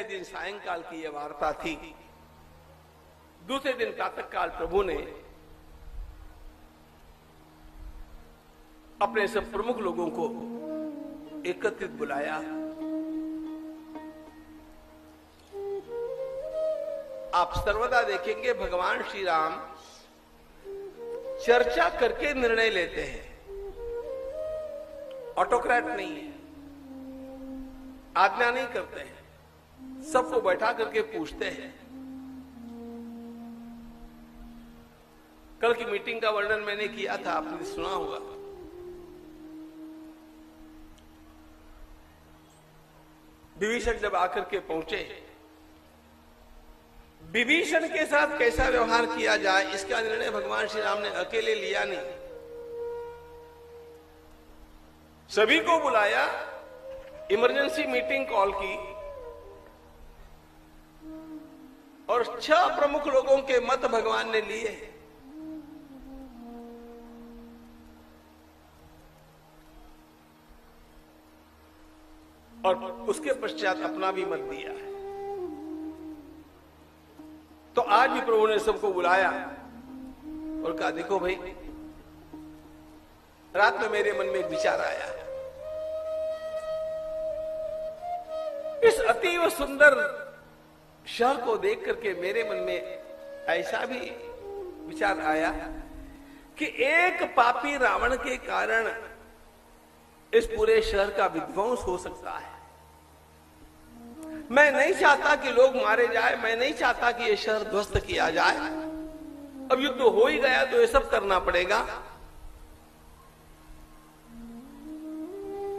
दिन सायंकाल की यह वार्ता थी। दूसरे दिन प्रातःकाल प्रभु ने अपने सब प्रमुख लोगों को एकत्रित बुलाया। आप सर्वदा देखेंगे भगवान श्री राम चर्चा करके निर्णय लेते हैं, ऑटोक्रेट नहीं है, आज्ञा नहीं करते हैं, सबको बैठा करके पूछते हैं। कल की मीटिंग का वर्णन मैंने किया था, आपने सुना होगा। विभीषण जब आकर के पहुंचे, विभीषण के साथ कैसा व्यवहार किया जाए इसका निर्णय भगवान श्री राम ने अकेले लिया नहीं, सभी को बुलाया, इमरजेंसी मीटिंग कॉल की और 6 प्रमुख लोगों के मत भगवान ने लिए। और उसके पश्चात अपना भी मत दिया है। तो आज भी प्रभु ने सबको बुलाया और कहा, देखो भाई, रात में मेरे मन में एक विचार आया। इस अतीव सुंदर शहर को देख करके मेरे मन में ऐसा भी विचार आया कि एक पापी रावण के कारण इस पूरे शहर का विध्वंस हो सकता है। मैं नहीं चाहता कि लोग मारे जाए, मैं नहीं चाहता कि यह शहर ध्वस्त किया जाए। अब युद्ध हो ही गया तो ये सब करना पड़ेगा,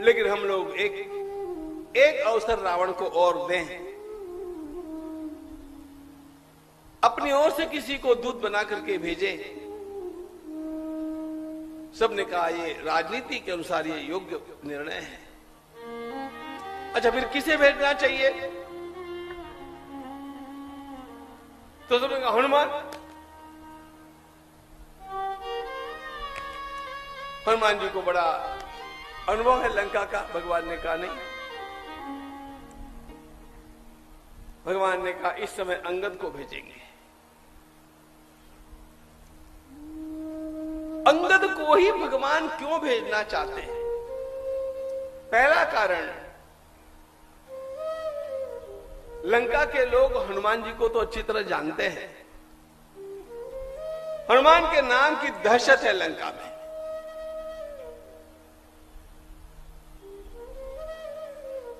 लेकिन हम लोग एक अवसर रावण को और दें, अपनी ओर से किसी को दूत बना करके भेजें। सबने कहा ये राजनीति के अनुसार ये योग्य निर्णय है। अच्छा, फिर किसे भेजना चाहिए? तो सबने कहा हनुमान। हनुमान जी को बड़ा अनुभव है लंका का। भगवान ने कहा नहीं। भगवान ने कहा इस समय अंगद को भेजेंगे। अंगद को ही भगवान क्यों भेजना चाहते हैं? पहला कारण, लंका के लोग हनुमान जी को तो अच्छी तरह जानते हैं। हनुमान के नाम की दहशत है लंका में।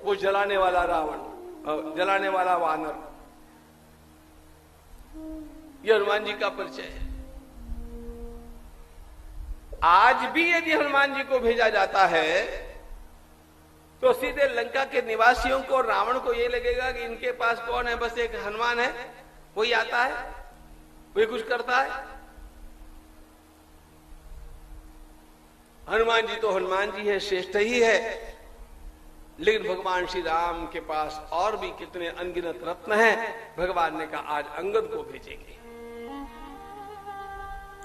वो जलाने वाला रावण, जलाने वाला वानर, ये हनुमान जी का परिचय है। आज भी यदि हनुमान जी को भेजा जाता है तो सीधे लंका के निवासियों को, रावण को यह लगेगा कि इनके पास कौन है, बस एक हनुमान है, वही आता है, वही कुछ करता है। हनुमान जी तो हनुमान जी है, श्रेष्ठ ही है, लेकिन भगवान श्री राम के पास और भी कितने अनगिनत रत्न हैं। भगवान ने कहा आज अंगद को भेजेंगे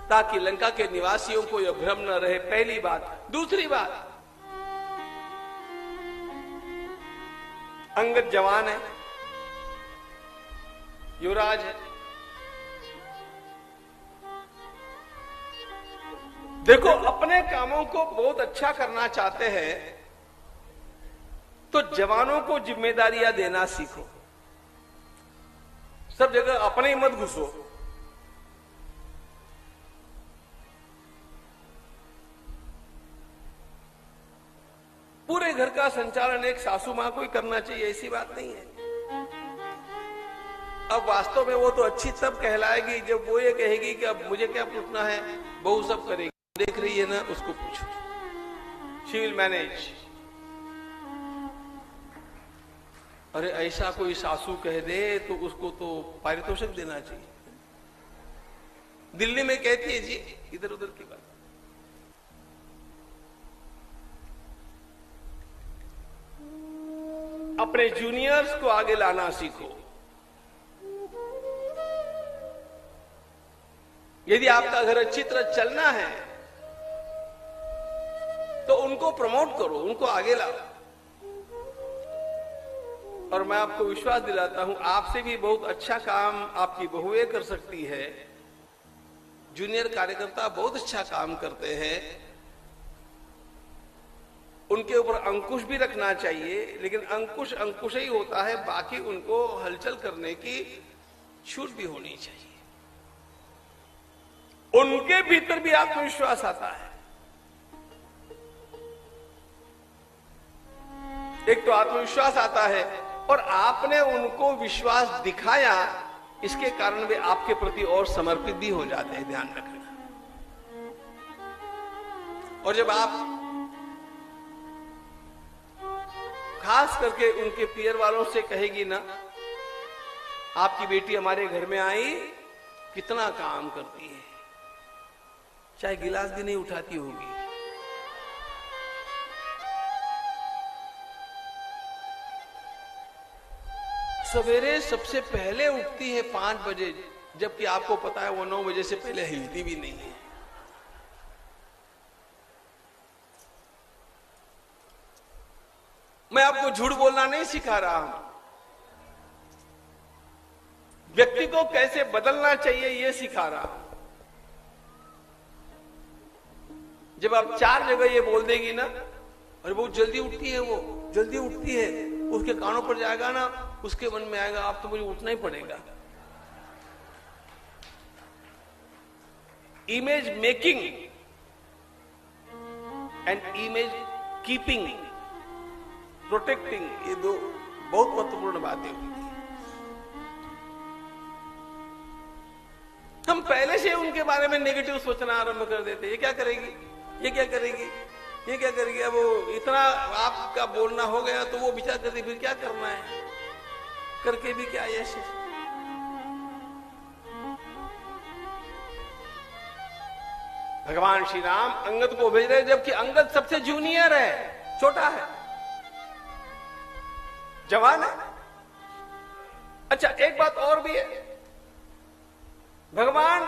ताकि लंका के निवासियों को यह भ्रम न रहे। पहली बात। दूसरी बात, अंगद जवान है, युवराज है। देखो, अपने कामों को बहुत अच्छा करना चाहते हैं तो जवानों को जिम्मेदारियां देना सीखो। सब जगह अपने ही मत घुसो। पूरे घर का संचालन एक सासू मां को ही करना चाहिए, ऐसी बात नहीं है। अब वास्तव में वो तो अच्छी तब कहलाएगी जब वो ये कहेगी कि अब मुझे क्या पूछना है, बहू सब करेगी। देख रही है ना, उसको पूछो, शी विल मैनेज। अरे ऐसा कोई सासू कह दे तो उसको तो पारितोषिक देना चाहिए। दिल्ली में कहती है जी, इधर उधर की बात। अपने जूनियर्स को आगे लाना सीखो। यदि आपका घर अच्छी तरह चलना है तो उनको प्रमोट करो, उनको आगे लाओ। और मैं आपको विश्वास दिलाता हूं, आपसे भी बहुत अच्छा काम आपकी बहुएं कर सकती है। जूनियर कार्यकर्ता बहुत अच्छा काम करते हैं, उनके ऊपर अंकुश भी रखना चाहिए, लेकिन अंकुश अंकुश ही होता है, बाकी उनको हलचल करने की छूट भी होनी चाहिए। उनके भीतर भी आत्मविश्वास आता है। एक तो आत्मविश्वास आता है और आपने उनको विश्वास दिखाया, इसके कारण वे आपके प्रति और समर्पित भी हो जाते हैं, ध्यान रखना। और जब आप खास करके उनके पियर वालों से कहेगी ना, आपकी बेटी हमारे घर में आई, कितना काम करती है, चाहे गिलास भी नहीं उठाती होगी, सवेरे सबसे पहले उठती है 5 बजे, जबकि आपको पता है वो 9 बजे से पहले हिलती भी नहीं है। मैं आपको झूठ बोलना नहीं सिखा रहा हूं, व्यक्ति को कैसे बदलना चाहिए ये सिखा रहा हूं। जब आप 4 जगह ये बोल देगी ना, और बहुत जल्दी उठती है, वो जल्दी उठती है, उसके कानों पर जाएगा ना, उसके मन में आएगा आप तो मुझे उठना ही पड़ेगा। Image making and image keeping, protecting, ये दो बहुत महत्वपूर्ण बातें होती है। हम पहले से उनके बारे में नेगेटिव सोचना आरंभ कर देते, ये क्या करेगी, ये क्या करेगी, ये क्या करेगी। अब वो इतना आपका बोलना हो गया तो वो विचार करती फिर क्या करना है, करके भी क्या यश। भगवान श्री राम अंगद को भेज रहे, जबकि अंगद सबसे जूनियर है, छोटा है, जवान है। अच्छा, एक बात और भी है, भगवान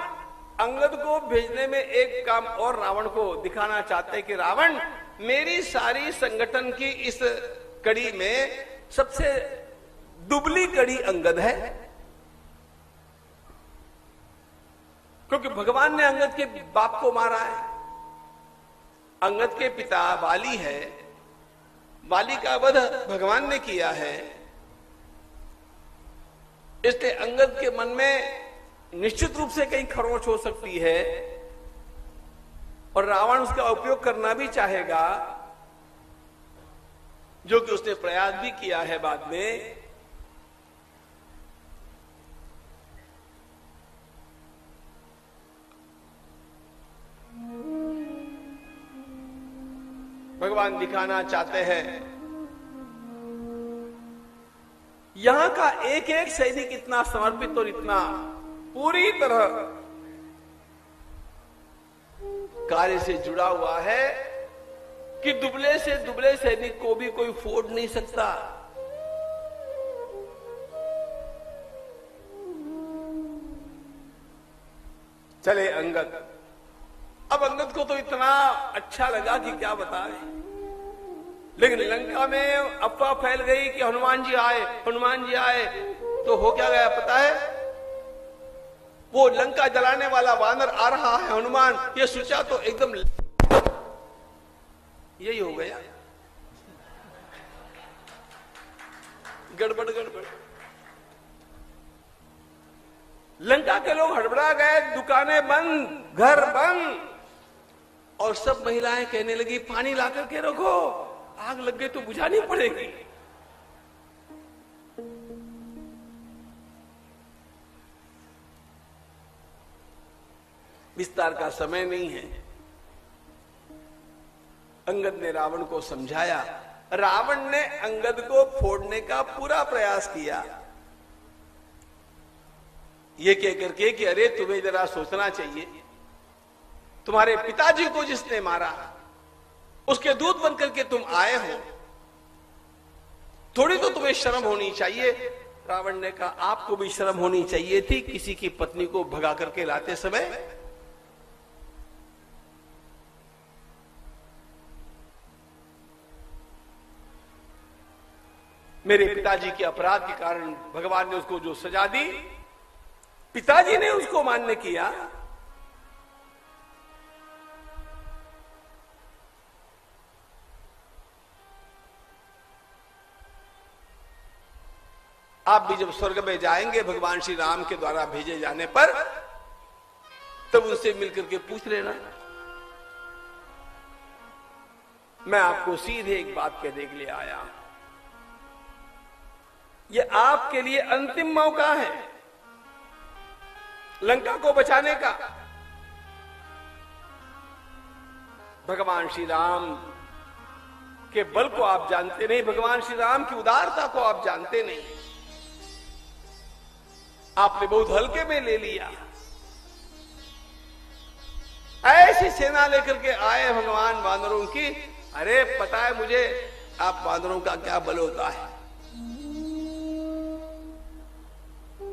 अंगद को भेजने में एक काम और रावण को दिखाना चाहते कि रावण, मेरी सारी संगठन की इस कड़ी में सबसे दुबली कड़ी अंगद है, क्योंकि भगवान ने अंगद के बाप को मारा है। अंगद के पिता वाली है, वाली का वध भगवान ने किया है, इसलिए अंगद के मन में निश्चित रूप से कहीं खरोंच हो सकती है और रावण उसका उपयोग करना भी चाहेगा, जो कि उसने प्रयास भी किया है बाद में। भगवान दिखाना चाहते हैं यहां का एक एक सैनिक इतना समर्पित और इतना पूरी तरह कार्य से जुड़ा हुआ है कि दुबले से दुबले सैनिक को भी कोई फोड़ नहीं सकता। चले अंगद, अब अंगद को तो इतना अच्छा लगा कि क्या बताए, लेकिन लंका में अफवाह फैल गई कि हनुमान जी आए, हनुमान जी आए, तो हो क्या गया पता है, वो लंका जलाने वाला वानर आ रहा है, हनुमान ये सोचा तो एकदम यही हो गया, गड़बड़ गड़बड़। लंका के लोग हड़बड़ा गए, दुकानें बंद, घर बंद, और सब महिलाएं कहने लगी पानी ला करके रखो, आग लग गई तो बुझानी पड़ेगी। विस्तार का समय नहीं है। अंगद ने रावण को समझाया, रावण ने अंगद को फोड़ने का पूरा प्रयास किया, ये कह करके कि अरे तुम्हें जरा सोचना चाहिए, तुम्हारे पिताजी को जिसने मारा उसके दूत बनकर के तुम आए हो, थोड़ी तो तुम्हें शर्म होनी चाहिए। रावण ने कहा आपको भी शर्म होनी चाहिए थी किसी की पत्नी को भगा करके लाते समय। मेरे पिताजी के अपराध के कारण भगवान ने उसको जो सजा दी, पिताजी ने उसको मान्य किया। आप भी जब स्वर्ग में जाएंगे भगवान श्री राम के द्वारा भेजे जाने पर, तब उनसे मिलकर के पूछ लेना। मैं आपको सीधे एक बात कहने के लिए आया हूं, ये आपके लिए अंतिम मौका है लंका को बचाने का। भगवान श्री राम के बल को आप जानते नहीं, भगवान श्री राम की उदारता को आप जानते नहीं, आपने बहुत हल्के में ले लिया। ऐसी सेना लेकर के आए भगवान वानरों की। अरे पता है मुझे आप वानरों का क्या बल होता है।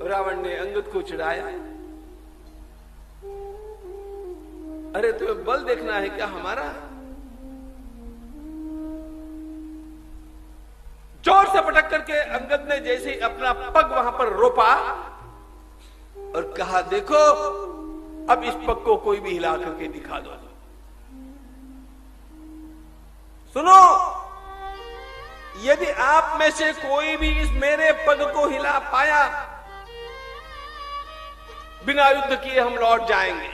रावण ने अंगद को चिढ़ाया, अरे तुम्हें बल देखना है क्या हमारा? जोर से पटक करके अंगद ने जैसे अपना पग वहां पर रोपा और कहा, देखो अब इस पग को कोई भी हिला करके दिखा दो। सुनो, यदि आप में से कोई भी इस मेरे पग को हिला पाया, बिना युद्ध किए हम लौट जाएंगे।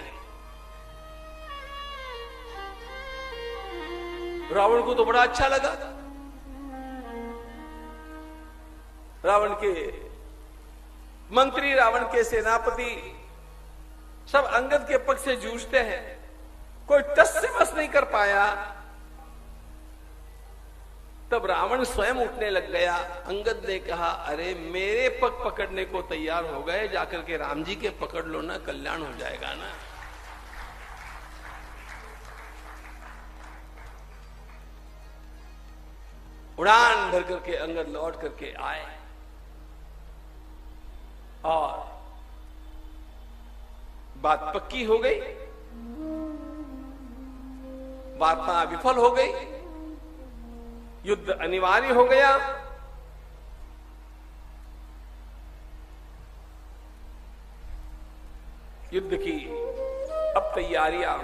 रावण को तो बड़ा अच्छा लगा। रावण के मंत्री, रावण के सेनापति सब अंगद के पक्ष से जूझते हैं, कोई टस से बस नहीं कर पाया। तब रावण स्वयं उठने लग गया। अंगद ने कहा, अरे मेरे पग पकड़ने को तैयार हो गए, जाकर के राम जी के पकड़ लो ना, कल्याण हो जाएगा ना। उड़ान भर करके अंगद लौट करके आए और बात पक्की हो गई, वार्ता विफल हो गई, युद्ध अनिवार्य हो गया। युद्ध की अब तैयारियां,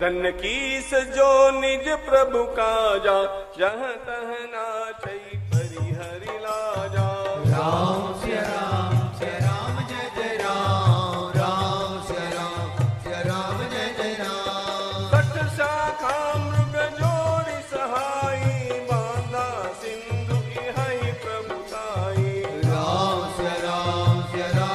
धन्य कीस जो निज प्रभु का जा, जहाँ तह नाचै परिहरि लाजा। राम से राम जय जय राम, राम से राम जय जय राम। सठ शाखा मृग जोड़ी सहाई, बांधा सिंधु इहै प्रभुताई। राम से राम जय जय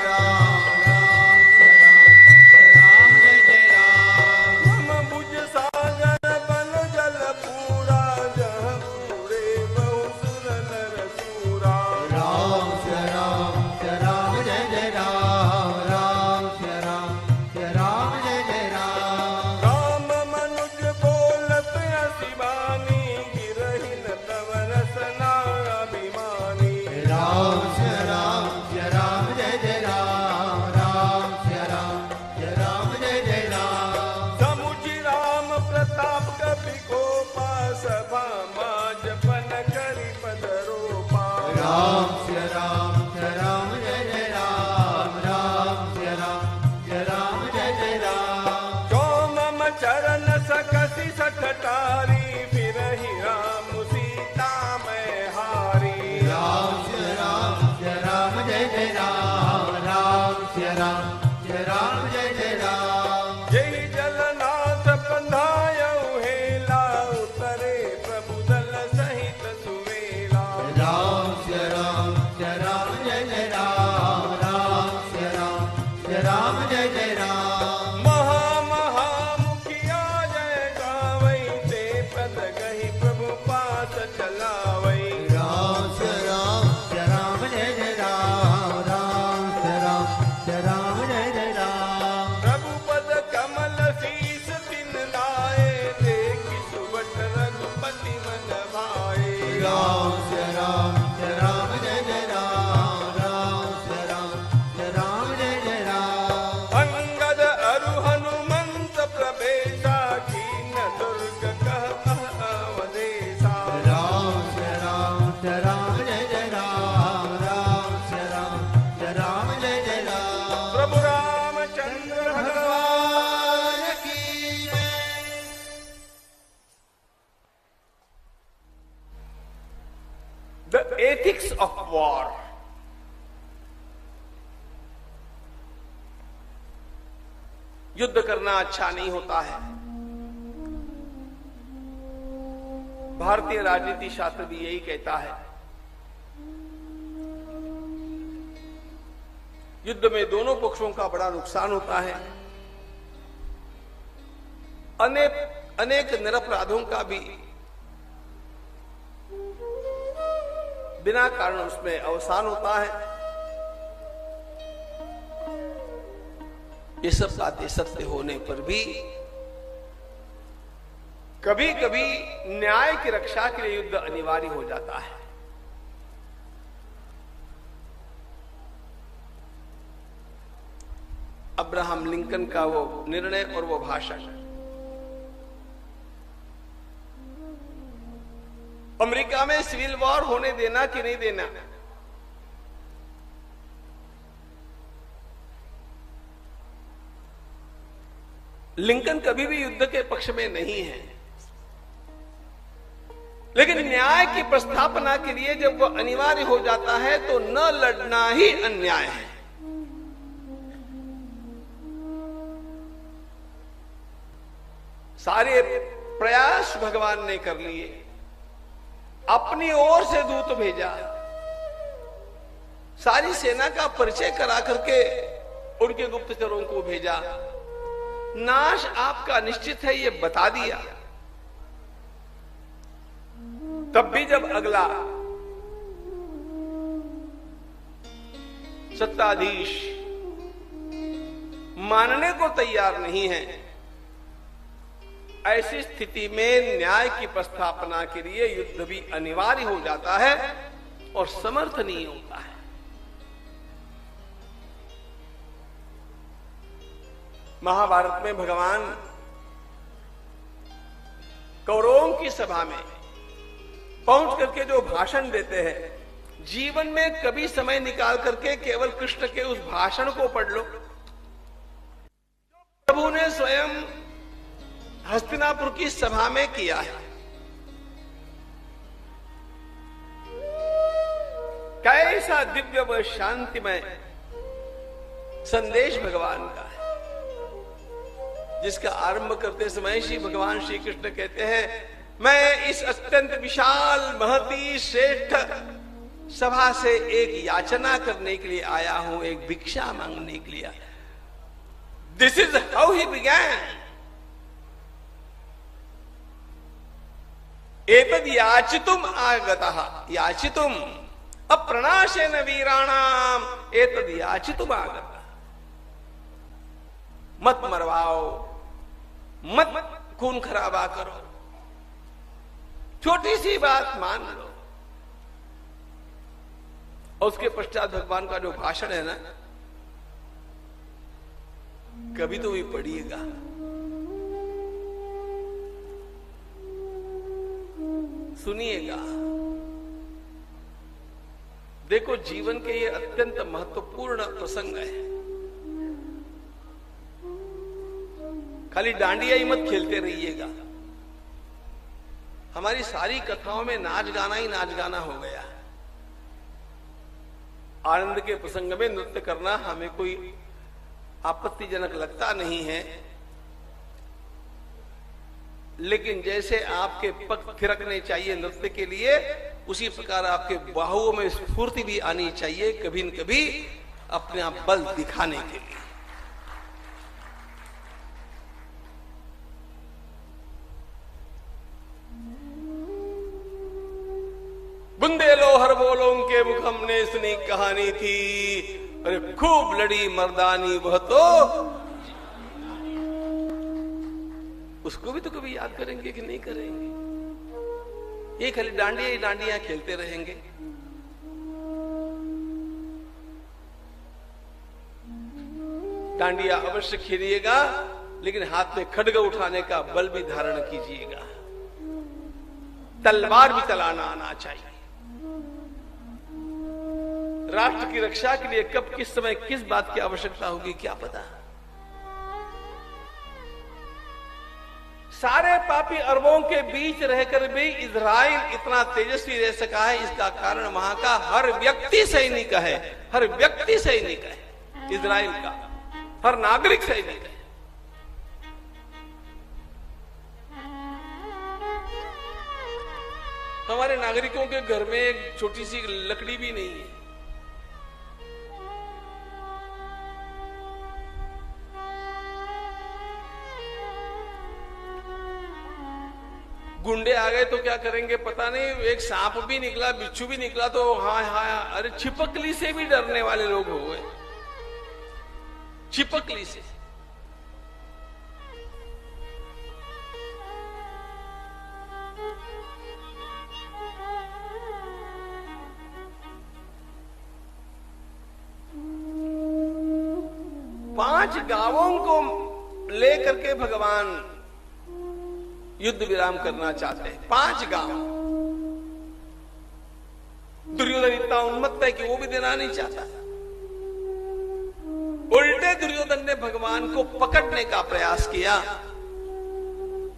राम, राम से राम जय जय राम। हम बुझ सागर बन जल पूरा, जहाँ पूरे बहु सुर नर सूरा। राम से राम जय जय राम, राम से राम जय जय राम। राम मनुज बोलत अति बानी, गिरहि न तव रसना अभिमानी। राम से राम जय जय राम, राम से राम जय जय राम। समुझि राम प्रताप कपि कोपा, सभा माज पन करि पद रोपा। राम से राम जय जय राम, राम से राम जय जय राम। जो मम चरण सकसि सठटारी, फिरहि राम सीता मैं हारी। राम से राम जय जय राम, राम से राम जय जय राम। जय जलनाथ बंधायउ हेला, उतरे प्रभु दल सहित सुवेला। राम से राम जय जय राम, राम से राम जय जय राम। महा मुखिया जय गावै, ते पद एथिक्स ऑफ वॉर। युद्ध करना अच्छा नहीं होता है। भारतीय राजनीति शास्त्र भी यही कहता है। युद्ध में दोनों पक्षों का बड़ा नुकसान होता है। अनेक निरपराधों का भी बिना कारण उसमें अवसान होता है। ये सब बातें सत्य होने पर भी कभी कभी न्याय की रक्षा के लिए युद्ध अनिवार्य हो जाता है। अब्राहम लिंकन का वो निर्णय और वो भाषण, अमेरिका में सिविल वॉर होने देना कि नहीं देना, लिंकन कभी भी युद्ध के पक्ष में नहीं है, लेकिन न्याय की प्रस्थापना के लिए जब वो अनिवार्य हो जाता है तो न लड़ना ही अन्याय है। सारे प्रयास भगवान ने कर लिए, अपनी ओर से दूत भेजा, सारी सेना का परिचय करा करके उनके गुप्तचरों को भेजा, नाश आपका निश्चित है ये बता दिया। तब भी जब अगला सत्ताधीश मानने को तैयार नहीं है, ऐसी स्थिति में न्याय की प्रस्थापना के लिए युद्ध भी अनिवार्य हो जाता है और समर्थ नहीं होता है। महाभारत में भगवान कौरवों की सभा में पहुंच करके जो भाषण देते हैं, जीवन में कभी समय निकाल करके केवल कृष्ण के उस भाषण को पढ़ लो। प्रभु ने स्वयं हस्तिनापुर की सभा में किया है। कैसा दिव्य व शांतिमय संदेश भगवान का है, जिसका आरंभ करते समय श्री भगवान श्री कृष्ण कहते हैं, मैं इस अत्यंत विशाल महती श्रेष्ठ सभा से एक याचना करने के लिए आया हूं, एक भिक्षा मांगने के लिए। This is how he began. एतद याचितुम आगतः, याचितुम अप्रणाशेन वीराणाम एतद याचितुम आगतः। मत मरवाओ, मत खून खराबा करो, छोटी सी बात मान लो। और उसके पश्चात भगवान का जो भाषण है ना, कभी तो भी पढ़िएगा। सुनिएगा। देखो, जीवन के ये अत्यंत महत्वपूर्ण प्रसंग है। खाली डांडिया ही मत खेलते रहिएगा। हमारी सारी कथाओं में नाच गाना ही नाच गाना हो गया। आनंद के प्रसंग में नृत्य करना हमें कोई आपत्तिजनक लगता नहीं है, लेकिन जैसे आपके पग थिरकने चाहिए नृत्य के लिए, उसी प्रकार आपके बाहुओं में स्फूर्ति भी आनी चाहिए, कभी न कभी अपने आप बल दिखाने के लिए। बुंदेलो हर बोलों के मुख हमने सुनी कहानी थी, अरे खूब लड़ी मर्दानी वह तो। उसको भी तो कभी याद करेंगे कि नहीं करेंगे? ये खाली डांडिया ही डांडिया खेलते रहेंगे। डांडिया अवश्य खेलिएगा, लेकिन हाथ में खड्ग उठाने का बल भी धारण कीजिएगा। तलवार भी चलाना आना चाहिए। राष्ट्र की रक्षा के लिए कब किस समय किस बात की आवश्यकता होगी क्या पता। सारे पापी अरबों के बीच रहकर भी इजराइल इतना तेजस्वी रह सका है, इसका कारण वहां का हर व्यक्ति सैनिक है। हर व्यक्ति सैनिक है इजराइल का, हर नागरिक सैनिक है। हमारे नागरिकों के घर में एक छोटी सी लकड़ी भी नहीं है। गुंडे आ गए तो क्या करेंगे पता नहीं, एक सांप भी निकला, बिच्छू भी निकला तो हाँ हाँ, अरे छिपकली से भी डरने वाले लोग हो गए, छिपकली से। पांच गांवों को लेकर के भगवान युद्ध विराम करना चाहते हैं। 5 गांव। दुर्योधन इतना उन्मत्त है कि वो भी देना नहीं चाहता। उल्टे दुर्योधन ने भगवान को पकड़ने का प्रयास किया,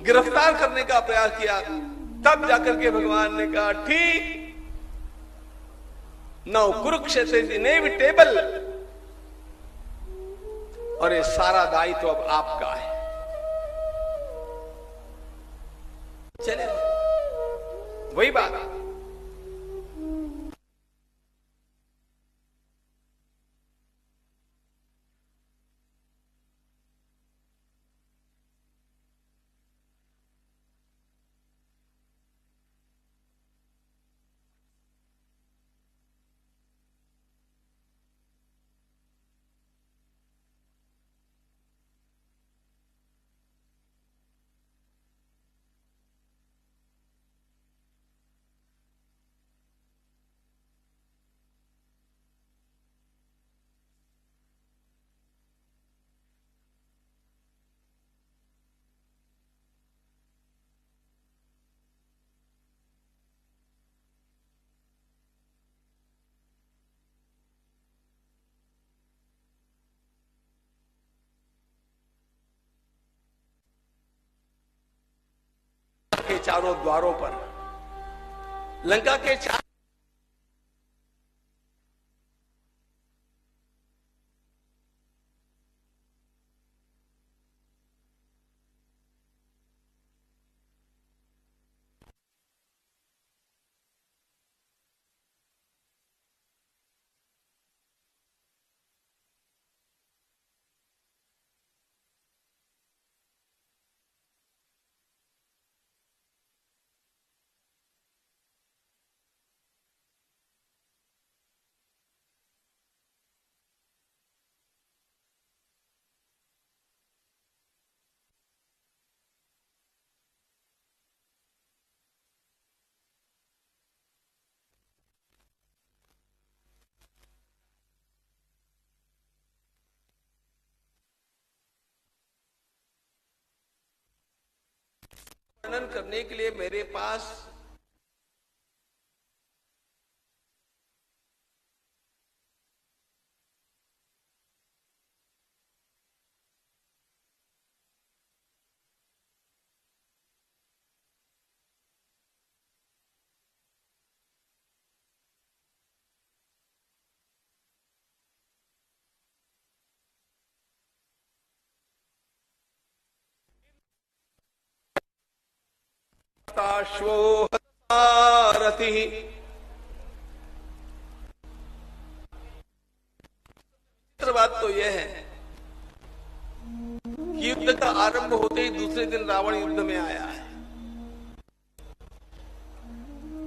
गिरफ्तार करने का प्रयास किया। तब जाकर के भगवान ने कहा ठीक, नाउ कुरुक्षेत्र इज इनेविटेबल, और ये सारा दायित्व अब आपका है। चले वही बात। के चारों द्वारों पर, लंका के चार वर्णन करने के लिए मेरे पास रति बात तो यह है कि युद्ध का आरंभ होते ही दूसरे दिन रावण युद्ध में आया है,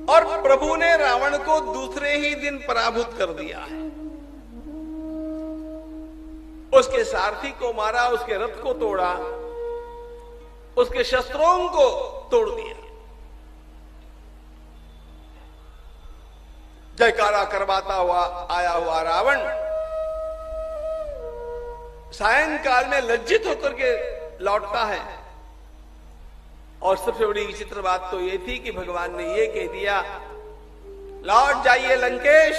और प्रभु ने रावण को दूसरे ही दिन पराभूत कर दिया है। उसके सारथी को मारा, उसके रथ को तोड़ा, उसके शस्त्रों को तोड़ दिया। जयकारा करवाता हुआ आया हुआ रावण सायंकाल में लज्जित होकर के लौटता है। और सबसे बड़ी विचित्र बात तो यह थी कि भगवान ने यह कह दिया, लौट जाइए लंकेश।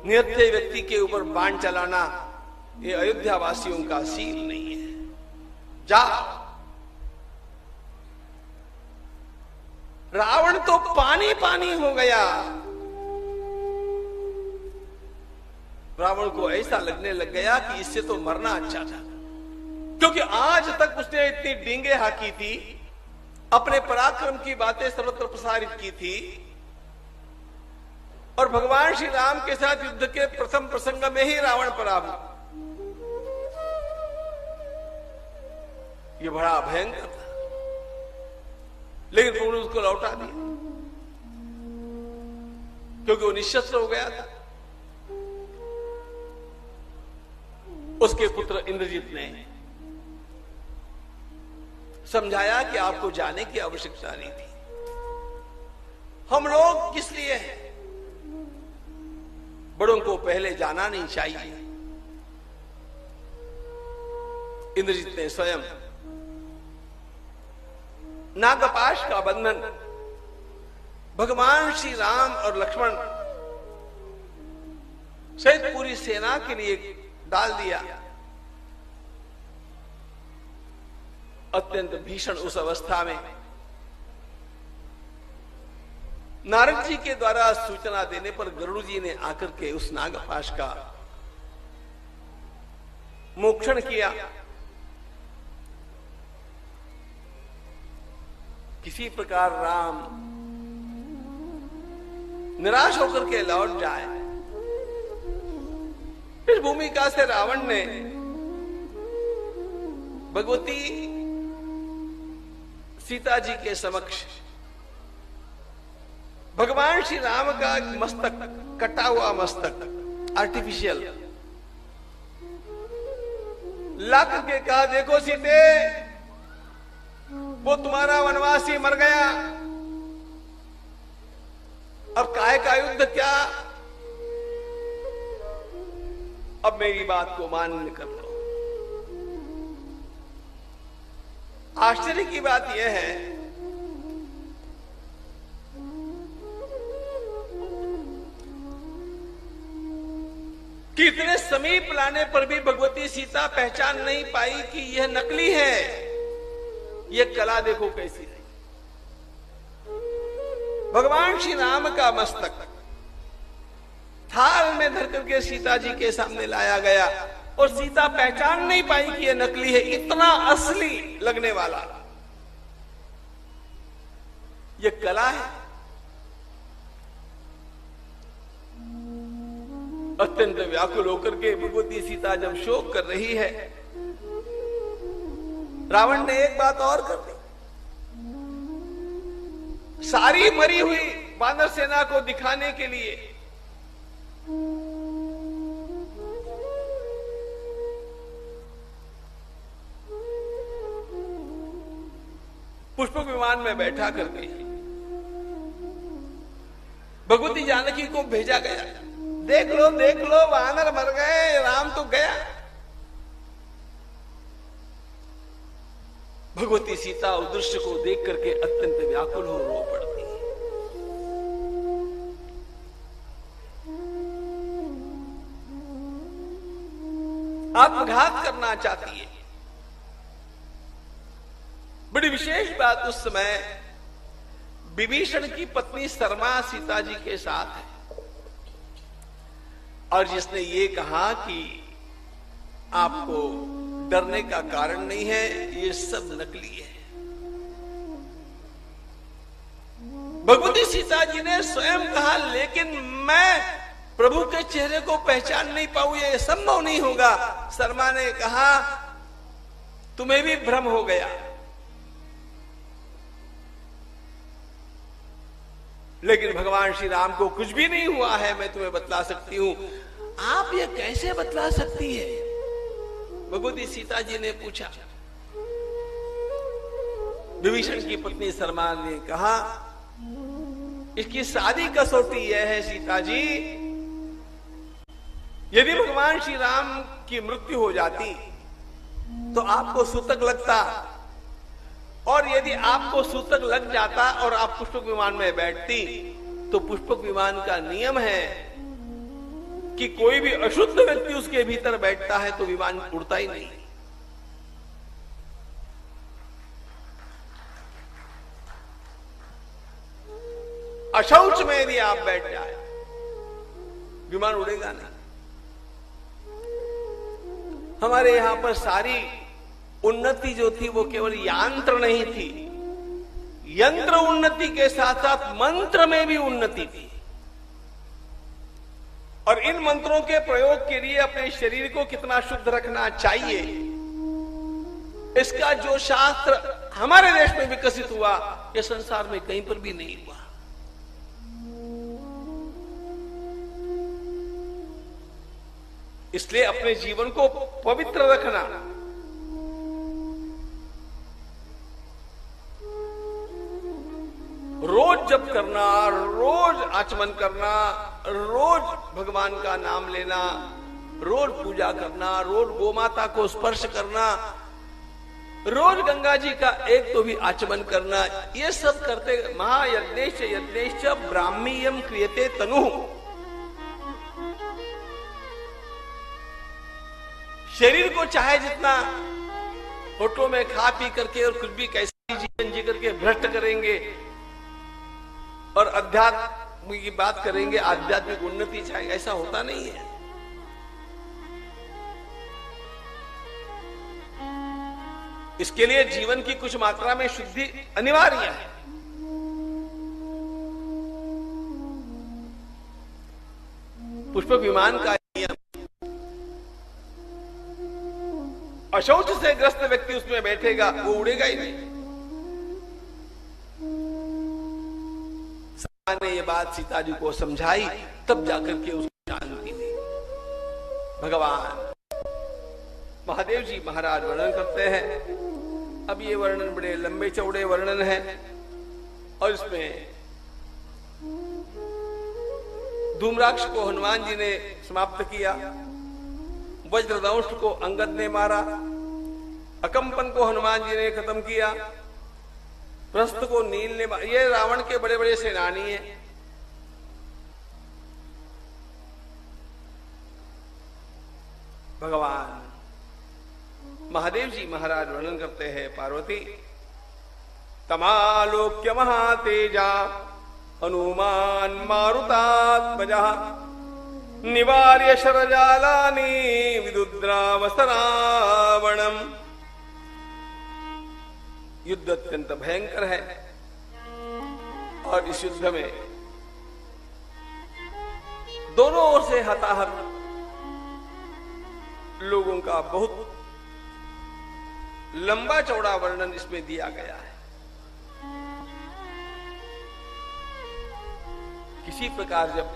निहत्थे व्यक्ति के ऊपर बाण चलाना ये अयोध्या वासियों का सील नहीं है। जा रावण तो पानी पानी हो गया। रावण को ऐसा लगने लग गया कि इससे तो मरना अच्छा था, क्योंकि आज तक उसने इतनी डींगे हाकी थी, अपने पराक्रम की बातें सर्वत्र प्रसारित की थी, और भगवान श्री राम के साथ युद्ध के प्रथम प्रसंग में ही रावण पराभूत। ये बड़ा भयंकर था, लेकिन उन्होंने उसको लौटा दिया, क्योंकि वो निश्शस्त्र हो गया था। उसके पुत्र इंद्रजीत ने समझाया कि आपको जाने की आवश्यकता नहीं थी, हम लोग किस लिए हैं, बड़ों को पहले जाना नहीं चाहिए। इंद्रजीत ने स्वयं नागपाश का बंधन भगवान श्री राम और लक्ष्मण सहित पूरी सेना के लिए डाल दिया। अत्यंत भीषण उस अवस्था में नारद जी के द्वारा सूचना देने पर गरुड़ जी ने आकर के उस नागपाश का मोक्षण किया। किसी प्रकार राम निराश होकर के लौट जाए, इस भूमिका से रावण ने भगवती सीता जी के समक्ष भगवान श्री राम का मस्तक, कटा हुआ मस्तक आर्टिफिशियल, ला करके कहा, देखो सीते, वो तुम्हारा वनवासी मर गया, अब काय का युद्ध क्या, अब मेरी बात को मान्य कर लो। आश्चर्य की बात यह है कि इतने समीप लाने पर भी भगवती सीता पहचान नहीं पाई कि यह नकली है। यह कला देखो कैसी है। भगवान श्री राम का मस्तक थाल में धर करके सीता जी के सामने लाया गया और सीता पहचान नहीं पाई कि यह नकली है, इतना असली लगने वाला यह कला है। अत्यंत व्याकुल होकर के भगवती सीता जब शोक कर रही है, रावण ने एक बात और कर दी, सारी मरी हुई वानर सेना को दिखाने के लिए पुष्पक विमान में बैठा करके भगवती जानकी को भेजा गया, देख लो वानर मर गए, राम तो गया। भगवती सीता उस दृश्य को देख करके अत्यंत व्याकुल हो रो पड़ती है। आत्मघात करना चाहती है। बड़ी विशेष बात, उस समय विभीषण की पत्नी शर्मा सीता जी के साथ है, और जिसने ये कहा कि आपको डरने का कारण नहीं है, ये सब नकली है। भगवती सीता जी ने स्वयं कहा, लेकिन मैं प्रभु के चेहरे को पहचान नहीं पाऊं, ये संभव नहीं होगा। शर्मा ने कहा, तुम्हें भी भ्रम हो गया। लेकिन भगवान श्री राम को कुछ भी नहीं हुआ है, मैं तुम्हें बतला सकती हूं। आप ये कैसे बतला सकती है? भगवती सीता जी ने पूछा। विभीषण की पत्नी शर्मा ने कहा, इसकी सारी कसौटी यह है सीता जी, यदि भगवान श्री राम की मृत्यु हो जाती तो आपको सूतक लगता, और यदि आपको सूतक लग जाता और आप पुष्पक विमान में बैठती, तो पुष्पक विमान का नियम है कि कोई भी अशुद्ध व्यक्ति उसके भीतर बैठता है तो विमान उड़ता ही नहीं। अशौच में यदि आप बैठ जाए, विमान उड़ेगा नहीं। हमारे यहां पर सारी उन्नति जो थी वो केवल यंत्र नहीं थी, यंत्र उन्नति के साथ साथ मंत्र में भी उन्नति थी। और इन मंत्रों के प्रयोग के लिए अपने शरीर को कितना शुद्ध रखना चाहिए, इसका जो शास्त्र हमारे देश में विकसित हुआ, यह संसार में कहीं पर भी नहीं हुआ। इसलिए अपने जीवन को पवित्र रखना, रोज जप करना, रोज आचमन करना, रोज भगवान का नाम लेना, रोज पूजा करना, रोज गोमाता को स्पर्श करना, रोज गंगा जी का एक तो भी आचमन करना, ये सब करते महायज्ञेश यज्ञेश ब्राह्मीयम क्रियते तनु। शरीर को चाहे जितना होटलों में खा पी करके और कुछ भी कैसे जीवन जी करके भ्रष्ट करेंगे और अध्यात्म की बात करेंगे, आध्यात्मिक उन्नति चाहे, ऐसा होता नहीं है। इसके लिए जीवन की कुछ मात्रा में शुद्धि अनिवार्य है। पुष्पक विमान का नियम, अशौच से ग्रस्त व्यक्ति उसमें बैठेगा, वो उड़ेगा ही नहीं। सीता ने ये बात सीता जी को समझाई, तब जाकर के उसको शांति दी। भगवान महादेव जी महाराज वर्णन करते हैं। अब ये वर्णन बड़े लंबे चौड़े वर्णन है और इसमें धूम्राक्ष को हनुमान जी ने समाप्त किया, वज्रदंश को अंगद ने मारा, अकंपन को हनुमान जी ने खत्म किया, प्रस्थ को नील ने मारा। ये रावण के बड़े बड़े सेनानी हैं। भगवान महादेव जी महाराज वर्णन करते हैं, पार्वती तमालोक्य महातेजा हनुमान मारुतात्मजा निवार्य शरजालानि विदुद्रावसरावणम। युद्ध अत्यंत भयंकर है और इस युद्ध में दोनों ओर से हताहत लोगों का बहुत लंबा चौड़ा वर्णन इसमें दिया गया है। किसी प्रकार जब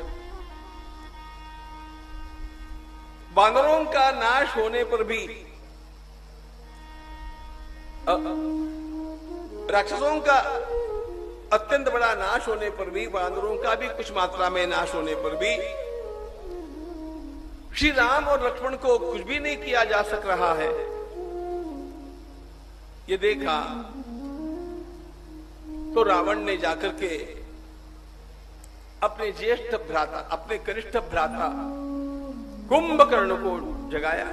वानरों का नाश होने पर भी, राक्षसों का अत्यंत बड़ा नाश होने पर भी, वानरों का भी कुछ मात्रा में नाश होने पर भी श्री राम और लक्ष्मण को कुछ भी नहीं किया जा सक रहा है, ये देखा तो रावण ने जाकर के अपने ज्येष्ठ भ्राता, अपने कनिष्ठ भ्राता कुंभकर्ण को जगाया।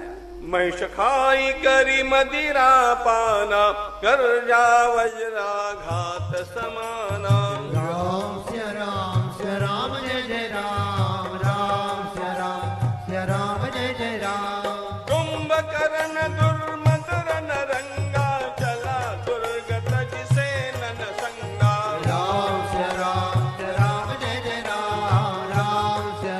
महिष खाई करी मदिरा पाना, कर जा वज्राघात समाना। राम सिया राम जय जय राम, राम सिया राम जय जय राम। कुंभकर्ण दुर्मदर नरंगा, चला दुर्गत जिसे नन संगा। राम सिया राम जय जय राम, राम सिया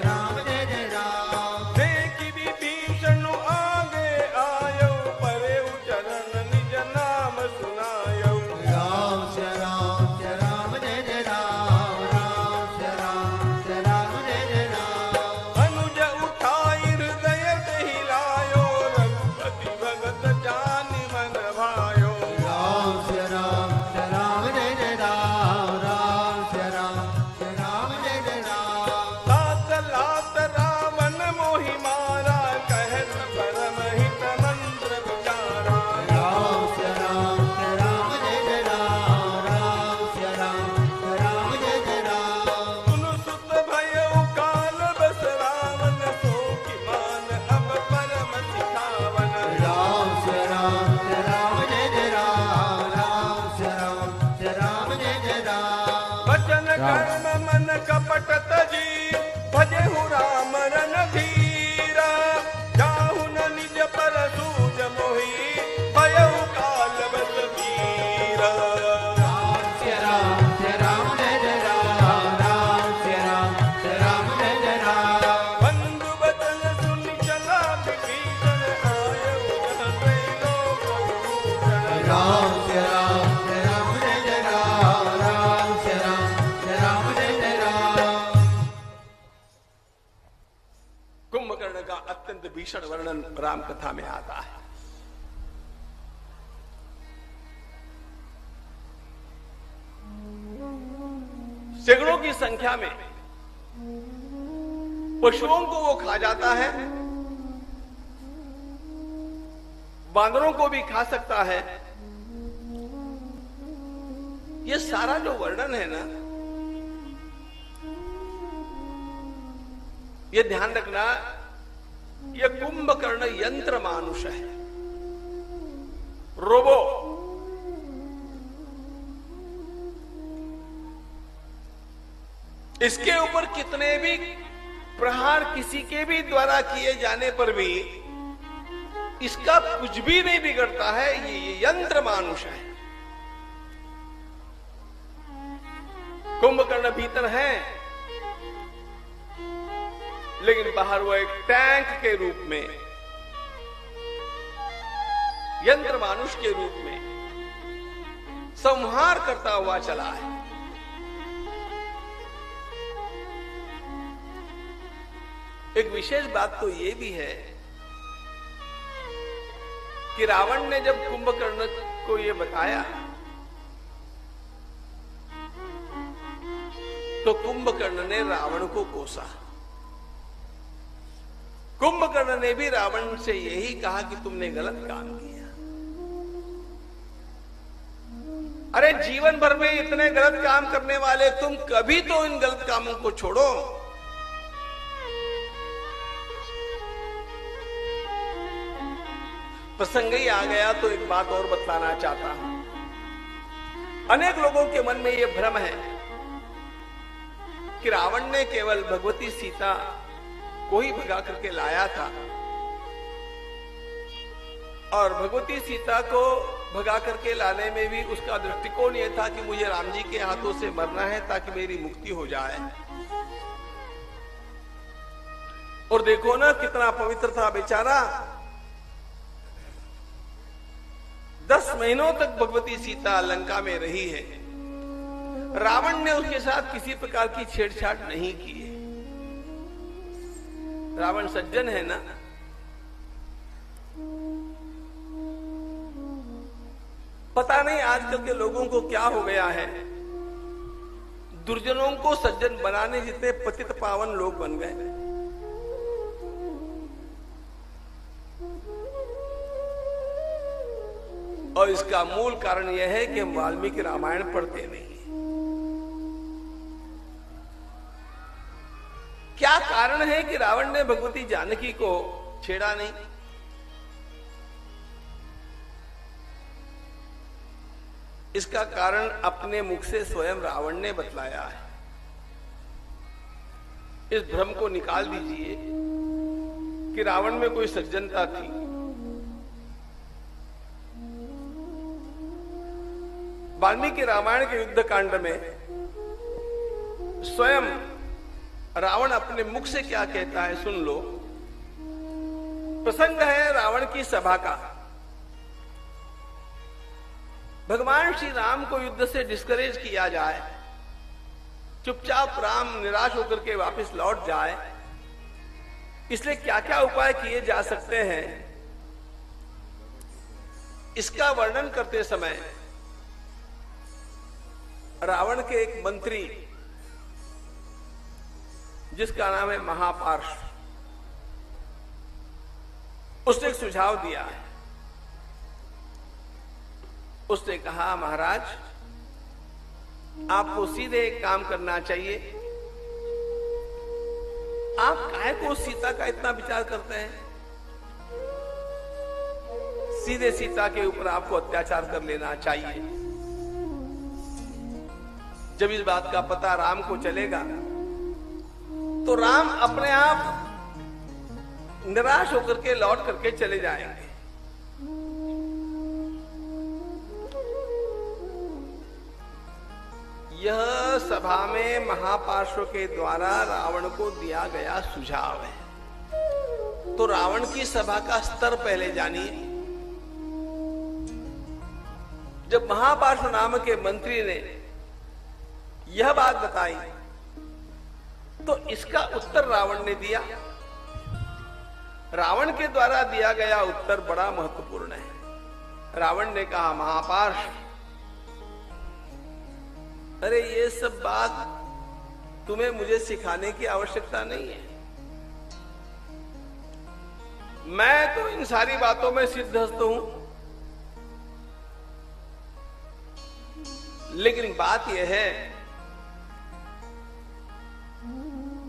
राम जय जय राम। देखी विभीषण आगे आयो, परे चरण निज नाम सुनायो। राम सिया राम जय जय राम। कर्म मन कपट तजी भजेहु राम रणधीरा जाहु न निज पर सूज मोहि भयहु काल बस धीरा। राम जय राम जय जय राम, राम जय राम जय जय राम। बंधु बचन सुनि चला विभीषण आयउ जहाँ त्रैलोक भूषण। राम जय राम जय जय राम, राम जय राम जय जय राम। कुंभकर्ण का अत्यंत भीषण वर्णन राम कथा में आता है। सैकड़ों की संख्या में पशुओं को वो खा जाता है, बांदरों को भी खा सकता है। ये सारा जो वर्णन है ना, ये ध्यान रखना, ये कुंभकर्ण यंत्र मानुष है, रोबो। इसके ऊपर कितने भी प्रहार किसी के भी द्वारा किए जाने पर भी इसका कुछ भी नहीं बिगड़ता है। ये यंत्र मानुष है। कुंभकर्ण भीतर है, लेकिन बाहर वो एक टैंक के रूप में, यंत्र मानुष के रूप में संहार करता हुआ चला है। एक विशेष बात तो यह भी है कि रावण ने जब कुंभकर्ण को यह बताया तो कुंभकर्ण ने रावण को कोसा। कुंभकर्ण ने भी रावण से यही कहा कि तुमने गलत काम किया। अरे जीवन भर में इतने गलत काम करने वाले तुम, कभी तो इन गलत कामों को छोड़ो। प्रसंग ही आ गया तो एक बात और बतलाना चाहता हूं। अनेक लोगों के मन में यह भ्रम है कि रावण ने केवल भगवती सीता को ही भगा करके लाया था, और भगवती सीता को भगा करके लाने में भी उसका दृष्टिकोण यह था कि मुझे राम जी के हाथों से मरना है ताकि मेरी मुक्ति हो जाए। और देखो ना कितना पवित्र था बेचारा। 10 महीनों तक भगवती सीता लंका में रही है। रावण ने उसके साथ किसी प्रकार की छेड़छाड़ नहीं की है। रावण सज्जन है ना। पता नहीं आजकल के लोगों को क्या हो गया है, दुर्जनों को सज्जन बनाने जितने पतित पावन लोग बन गए। और इसका मूल कारण यह है कि हम वाल्मीकि रामायण पढ़ते नहीं। क्या कारण है कि रावण ने भगवती जानकी को छेड़ा नहीं? इसका कारण अपने मुख से स्वयं रावण ने बतलाया है। इस भ्रम को निकाल दीजिए कि रावण में कोई सज्जनता थी। वाल्मीकि रामायण के युद्ध कांड में स्वयं रावण अपने मुख से क्या कहता है सुन लो। प्रसंग है रावण की सभा का। भगवान श्री राम को युद्ध से डिस्करेज किया जाए, चुपचाप राम निराश होकर के वापस लौट जाए, इसलिए क्या क्या उपाय किए जा सकते हैं, इसका वर्णन करते समय रावण के एक मंत्री जिसका नाम है महापार्श, उसने एक सुझाव दिया है। उसने कहा महाराज आपको सीधे एक काम करना चाहिए। आप काहे को सीता का इतना विचार करते हैं? सीधे सीता के ऊपर आपको अत्याचार कर लेना चाहिए। जब इस बात का पता राम को चलेगा तो राम अपने आप निराश होकर के लौट करके चले जाएंगे। यह सभा में महापार्श्व के द्वारा रावण को दिया गया सुझाव है। तो रावण की सभा का स्तर पहले जानिए। जब महापार्श्व नाम के मंत्री ने यह बात बताई तो इसका उत्तर रावण ने दिया। रावण के द्वारा दिया गया उत्तर बड़ा महत्वपूर्ण है। रावण ने कहा, महापार्श्व, अरे ये सब बात तुम्हें मुझे सिखाने की आवश्यकता नहीं है। मैं तो इन सारी बातों में सिद्धहस्त हूं। लेकिन बात यह है,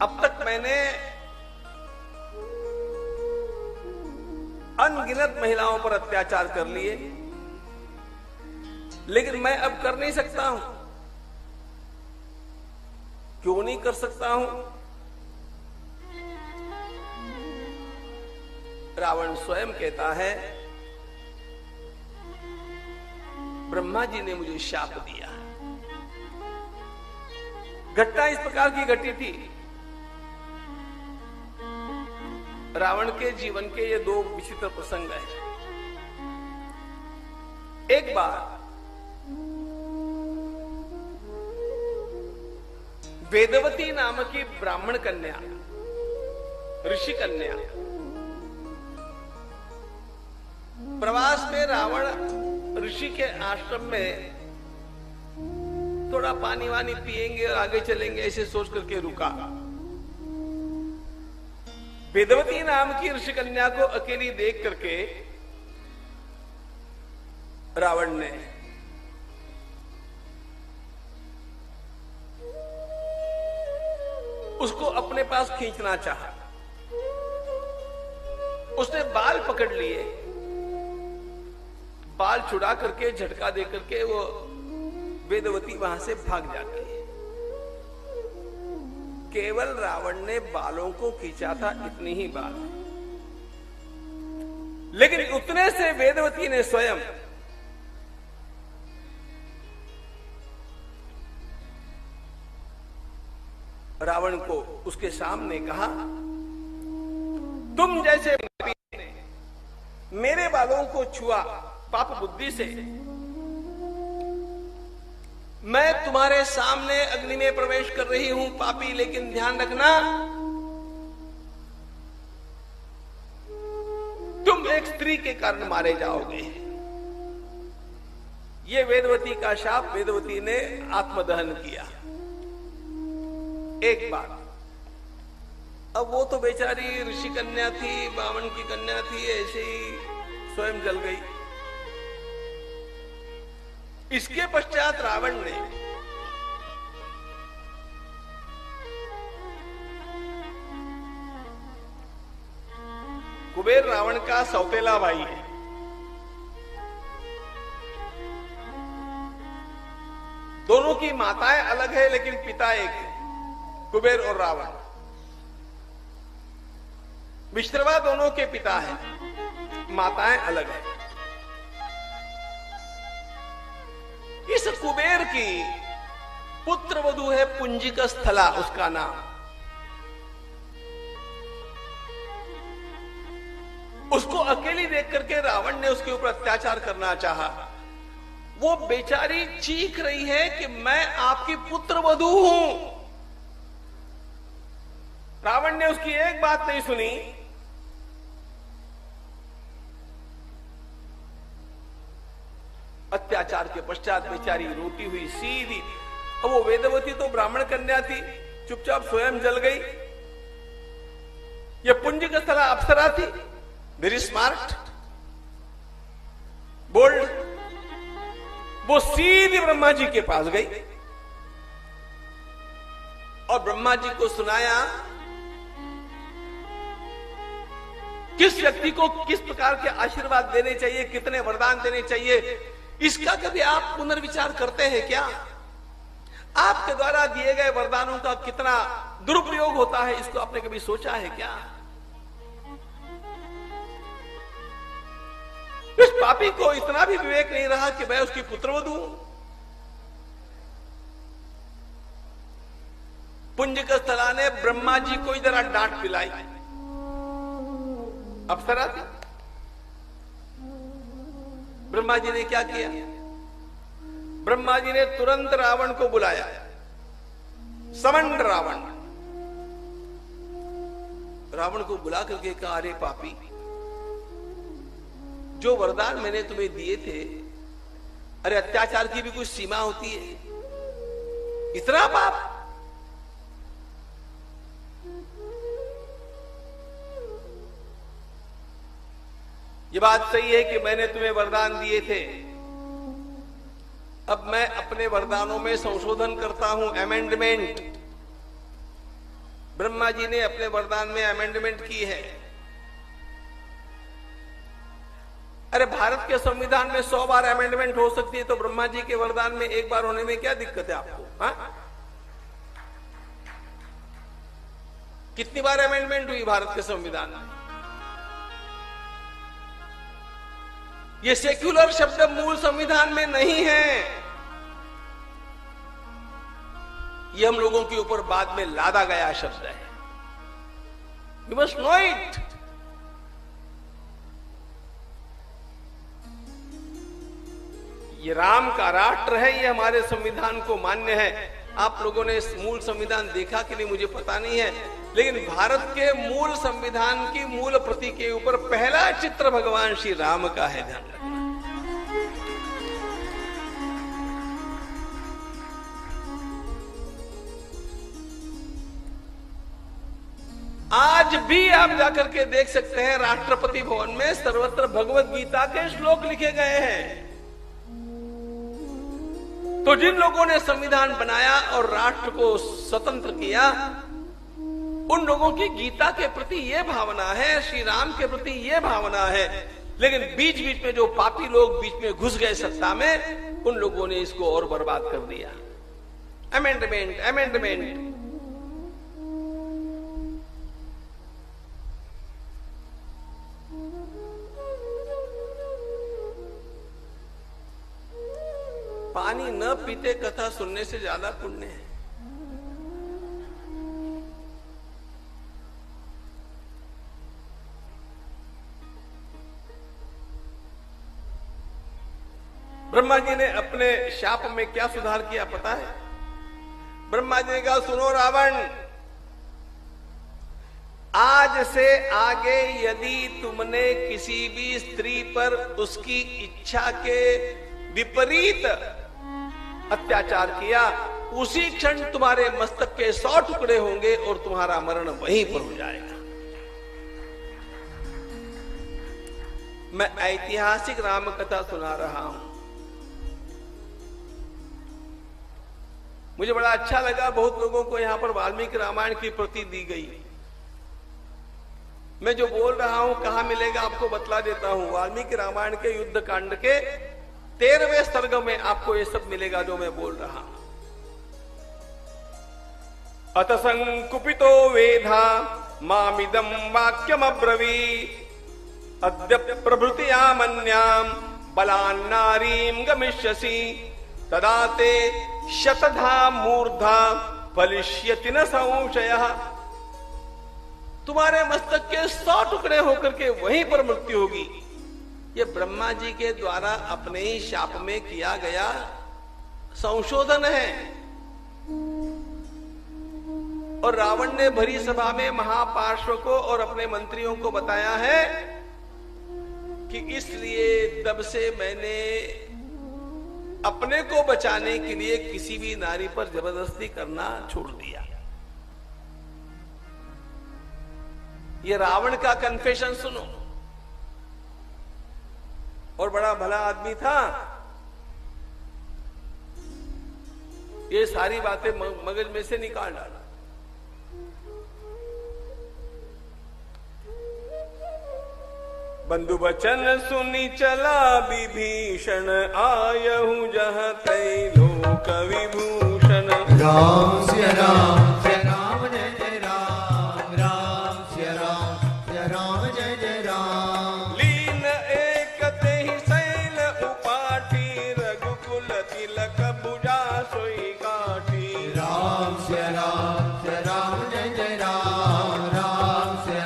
अब तक मैंने अनगिनत महिलाओं पर अत्याचार कर लिए, लेकिन मैं अब कर नहीं सकता हूं। क्यों नहीं कर सकता हूं? रावण स्वयं कहता है, ब्रह्मा जी ने मुझे शाप दिया। घटना इस प्रकार की घटी थी। रावण के जीवन के ये दो विचित्र प्रसंग हैं। एक बार वेदवती नाम की ब्राह्मण कन्या, ऋषि कन्या, प्रवास में रावण ऋषि के आश्रम में थोड़ा पानी वानी पिएंगे और आगे चलेंगे ऐसे सोच करके रुका। वेदवती नाम की ऋषि कन्या को अकेली देख करके रावण ने उसको अपने पास खींचना चाहा। उसने बाल पकड़ लिए, बाल छुड़ा करके झटका दे करके वो वेदवती वहां से भाग जाती है। केवल रावण ने बालों को खींचा था, इतनी ही बात। लेकिन उतने से वेदवती ने स्वयं रावण को उसके सामने कहा, तुम जैसे मेरे बालों को छुआ पाप बुद्धि से, मैं तुम्हारे सामने अग्नि में प्रवेश कर रही हूं पापी, लेकिन ध्यान रखना तुम एक स्त्री के कारण मारे जाओगे। ये वेदवती का शाप वेदवती ने आत्मदहन किया। एक बात, अब वो तो बेचारी ऋषि कन्या थी, ब्राह्मण की कन्या थी, ऐसे ही स्वयं जल गई। इसके पश्चात रावण ने कुबेर रावण का सौतेला भाई है। दोनों की माताएं अलग है लेकिन पिता एक है, कुबेर और रावण। विश्रवा दोनों के पिता हैं, माताएं अलग है। इस कुबेर की पुत्र वधू है पुंजिक स्थला, उसका नाम। उसको अकेली देख करके रावण ने उसके ऊपर अत्याचार करना चाहा। वो बेचारी चीख रही है कि मैं आपकी पुत्र वधू हूं। रावण ने उसकी एक बात नहीं सुनी। अत्याचार के पश्चात बेचारी रोती हुई सीधी, अब वो वेदवती तो ब्राह्मण कन्या थी, चुपचाप स्वयं जल गई। ये पुंजिक स्थला अप्सरा थी, वेरी स्मार्ट, बोल्ड। वो सीधी ब्रह्मा जी के पास गई और ब्रह्मा जी को सुनाया किस व्यक्ति को किस प्रकार के आशीर्वाद देने चाहिए, कितने वरदान देने चाहिए, इसका कभी आप पुनर्विचार करते हैं क्या? आपके द्वारा दिए गए वरदानों का कितना दुरुपयोग होता है, इसको आपने कभी सोचा है क्या? इस पापी को इतना भी विवेक नहीं रहा कि मैं उसकी पुत्रवधू हूं। पुंजकस्थला ने ब्रह्मा जी को जरा डांट पिलाई, अप्सरा थी। ब्रह्मा जी ने क्या किया? ब्रह्मा जी ने तुरंत रावण को बुलाया, समंड रावण। रावण को बुला करके कहा, अरे पापी, जो वरदान मैंने तुम्हें दिए थे, अरे अत्याचार की भी कुछ सीमा होती है, इतना पाप? ये बात सही है कि मैंने तुम्हें वरदान दिए थे, अब मैं अपने वरदानों में संशोधन करता हूं, अमेंडमेंट। ब्रह्मा जी ने अपने वरदान में अमेंडमेंट की है। अरे भारत के संविधान में 100 बार अमेंडमेंट हो सकती है, तो ब्रह्मा जी के वरदान में एक बार होने में क्या दिक्कत है आपको? हाँ? कितनी बार अमेंडमेंट हुई भारत के संविधान में? ये सेक्युलर शब्द मूल संविधान में नहीं है, ये हम लोगों के ऊपर बाद में लादा गया शब्द है। You must know it. ये राम का राष्ट्र है, ये हमारे संविधान को मान्य है। आप लोगों ने मूल संविधान देखा कि नहीं मुझे पता नहीं है, लेकिन भारत के मूल संविधान की मूल प्रति के ऊपर पहला चित्र भगवान श्री राम का है, ध्यान रखना। आज भी आप जाकर के देख सकते हैं, राष्ट्रपति भवन में सर्वत्र भगवत गीता के श्लोक लिखे गए हैं। तो जिन लोगों ने संविधान बनाया और राष्ट्र को स्वतंत्र किया, उन लोगों की गीता के प्रति यह भावना है, श्री राम के प्रति यह भावना है। लेकिन बीच बीच में जो पापी लोग बीच में घुस गए सत्ता में, उन लोगों ने इसको और बर्बाद कर दिया। Amendment, amendment. पानी न पीते कथा सुनने से ज्यादा पुण्य है। ब्रह्मा जी ने अपने शाप में क्या सुधार किया पता है? ब्रह्मा जी ने कहा, सुनो रावण, आज से आगे यदि तुमने किसी भी स्त्री पर उसकी इच्छा के विपरीत अत्याचार किया, उसी क्षण तुम्हारे मस्तक के 100 टुकड़े होंगे और तुम्हारा मरण वहीं पर हो जाएगा। मैं ऐतिहासिक राम कथा सुना रहा हूं। मुझे बड़ा अच्छा लगा, बहुत लोगों को यहां पर वाल्मीकि रामायण की प्रति दी गई। मैं जो बोल रहा हूं कहां मिलेगा आपको बतला देता हूं। वाल्मीकि रामायण के युद्ध कांड के 13वें सर्ग में आपको ये सब मिलेगा जो मैं बोल रहा हूं। अत संकुपितो वेधा मामिदं वाक्यम अब्रवी अद्य प्रभृतियामन्याम बलान्नारीं गमिष्यसि तदा ते शतधा मूर्धा फलिष्यति न संशयः। तुम्हारे मस्तक के 100 टुकड़े होकर के वहीं पर मृत्यु होगी। ये ब्रह्मा जी के द्वारा अपने ही शाप में किया गया संशोधन है। और रावण ने भरी सभा में महापार्श्व को और अपने मंत्रियों को बताया है कि इसलिए तब से मैंने अपने को बचाने के लिए किसी भी नारी पर जबरदस्ती करना छोड़ दिया। ये रावण का कन्फेशन सुनो। और बड़ा भला आदमी था, ये सारी बातें मगज में से निकाल डाला। बंधु वचन सुनी चला विभीषण, आयहु जह तै लोक विभूषण। राम सिया राम जय जय राम, राम सिया राम जय जय राम। लीन एक तेहि शैल उपाटी, रघुकुल तिलक भुजा सोई काटी। राम सिया राम जय जय राम, राम सिया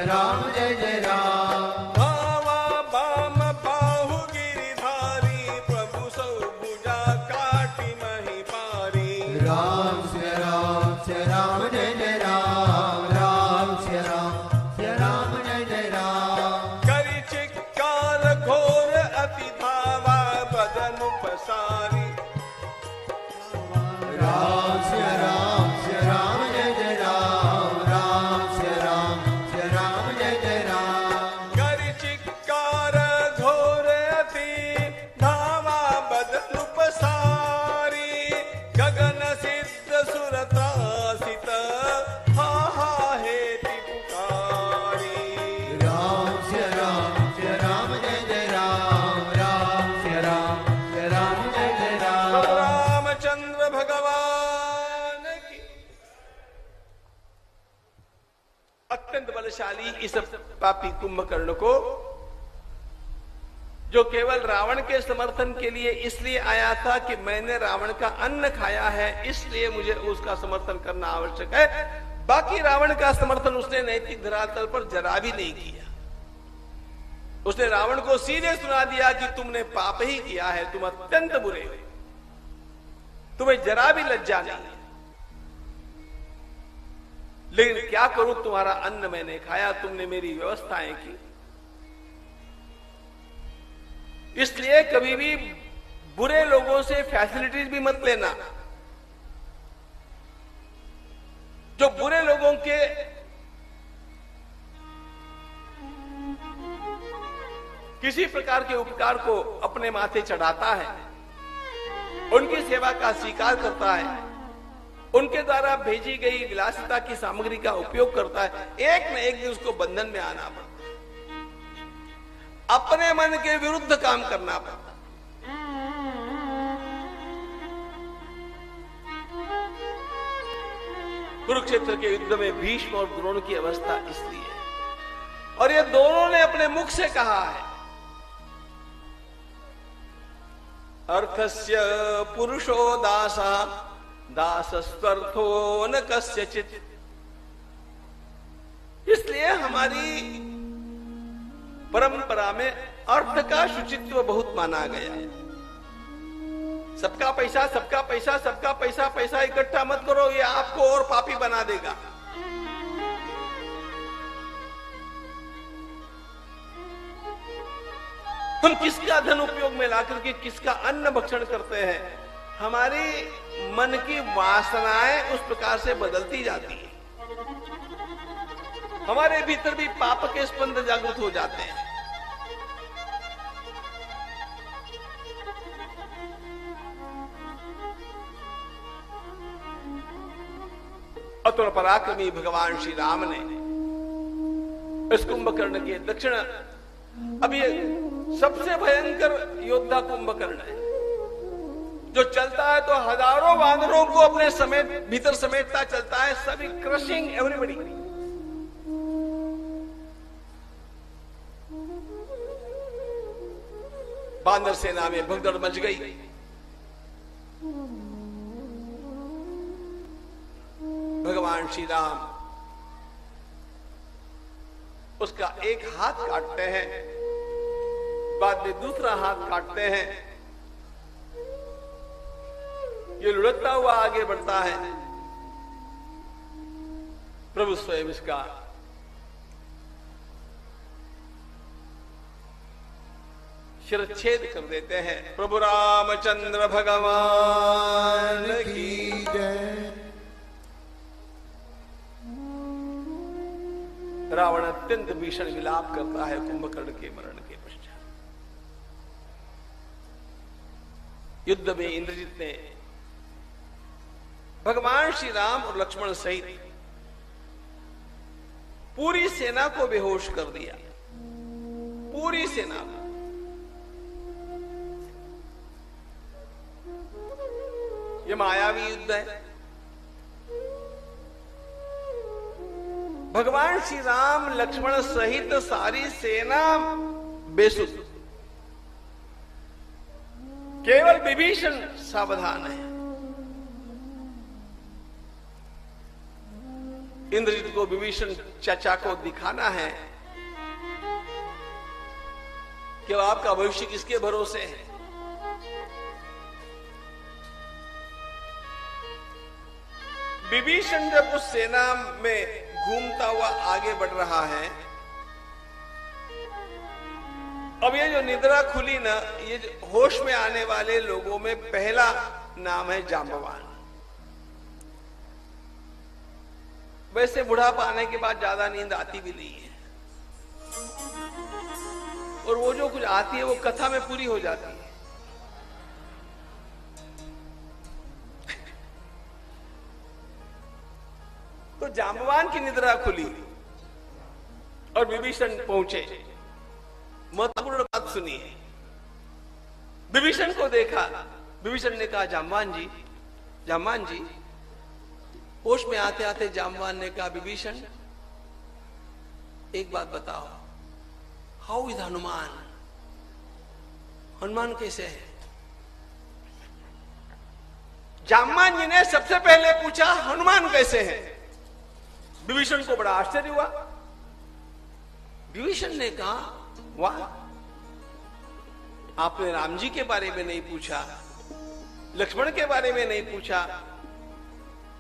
राम जय जय राम। भावा बाम बाहु गिरिधारी, प्रभु सौ भुजा काटी मही पारी। राम सिया राम जय जय राम, राम सिया राम जय जय राम। करि चिक्कार घोर अति धावा, बदन पसारी। राम सिया राम जय जय राम, राम सिया राम जय जय राम। करि चिक्कार घोर अति धावा, बदन पसारी। गगन सिद्ध सुर त्रासित, हा हा हेति पुकारी। राम सिया राम जय जय राम, राम सिया राम जय जय राम। रामचंद्र भगवान की। अत्यंत बलशाली इस पापी कुंभकर्ण को, जो केवल रावण के समर्थन के लिए इसलिए आया था कि मैंने रावण का अन्न खाया है, इसलिए मुझे उसका समर्थन करना आवश्यक है। बाकी रावण का समर्थन उसने नैतिक धरातल पर जरा भी नहीं किया। उसने रावण को सीधे सुना दिया कि तुमने पाप ही किया है, तुम अत्यंत बुरे हो, तुम्हें जरा भी लज्जा नहीं है। लेकिन क्या करूं, तुम्हारा अन्न मैंने खाया, तुमने मेरी व्यवस्थाएं की। इसलिए कभी भी बुरे लोगों से फैसिलिटीज भी मत लेना। जो बुरे लोगों के किसी प्रकार के उपकार को अपने माथे चढ़ाता है, उनकी सेवा का स्वीकार करता है, उनके द्वारा भेजी गई विलासिता की सामग्री का उपयोग करता है, एक न एक दिन उसको बंधन में आना पड़ता है, अपने मन के विरुद्ध काम करना पड़ता। कुरुक्षेत्र के युद्ध में भीष्म और द्रोण की अवस्था इसलिए है, और ये दोनों ने अपने मुख से कहा है, अर्थस्य पुरुषो दासा, दासस्त्वर्थो न कस्यचित्। इसलिए हमारी परंपरा में अर्थ का शुचित्व बहुत माना गया है। सबका पैसा सबका पैसा सबका पैसा, पैसा इकट्ठा मत करो, ये आपको और पापी बना देगा। हम किसका धन उपयोग में लाकर के किसका अन्न भक्षण करते हैं, हमारी मन की वासनाएं उस प्रकार से बदलती जाती है। हमारे भीतर भी पाप के स्पंद जागृत हो जाते हैं। अतुल पराक्रमी भगवान श्री राम ने इस कुंभकर्ण के दक्षिण, अब ये सबसे भयंकर योद्धा कुंभकर्ण है, जो चलता है तो हजारों वानरों को अपने समेत भीतर समेटता चलता है, सभी क्रशिंग एवरीबॉडी। बांदर सेना में भगदड़ मच गई। भगवान श्री राम उसका एक हाथ काटते हैं, बाद में दूसरा हाथ काटते हैं। ये लुढ़कता हुआ आगे बढ़ता है। प्रभु स्वयं इसका शिरच्छेद कर देते हैं। प्रभु रामचंद्र भगवान की जय। रावण अत्यंत भीषण विलाप करता है कुंभकर्ण के मरण के पश्चात। युद्ध में इंद्रजित ने भगवान श्री राम और लक्ष्मण सहित पूरी सेना को बेहोश कर दिया, पूरी सेना को। ये मायावी युद्ध है। भगवान श्री राम लक्ष्मण सहित सारी सेना बेसुध, केवल विभीषण सावधान है। इंद्रजीत को विभीषण चाचा को दिखाना है कि आपका भविष्य किसके भरोसे है। विभीषण जब उस सेना में घूमता हुआ आगे बढ़ रहा है, अब ये जो निद्रा खुली ना, ये होश में आने वाले लोगों में पहला नाम है जांबवान। वैसे बुढ़ापा आने के बाद ज्यादा नींद आती भी नहीं है, और वो जो कुछ आती है वो कथा में पूरी हो जाती है। तो जांबवान की निद्रा खुली और विभीषण पहुंचे। महत्वपूर्ण बात सुनिए। विभीषण को देखा, विभीषण ने कहा जांबवान जी, जांबवान जी। होश में आते आते जांबवान ने कहा विभीषण एक बात बताओ, हाउ इज हनुमान? हनुमान कैसे है? जांबवान जी ने सबसे पहले पूछा हनुमान कैसे है? विभीषण को बड़ा आश्चर्य हुआ। विभीषण ने कहा वाह, आपने राम जी के बारे में नहीं पूछा, लक्ष्मण के बारे में नहीं पूछा,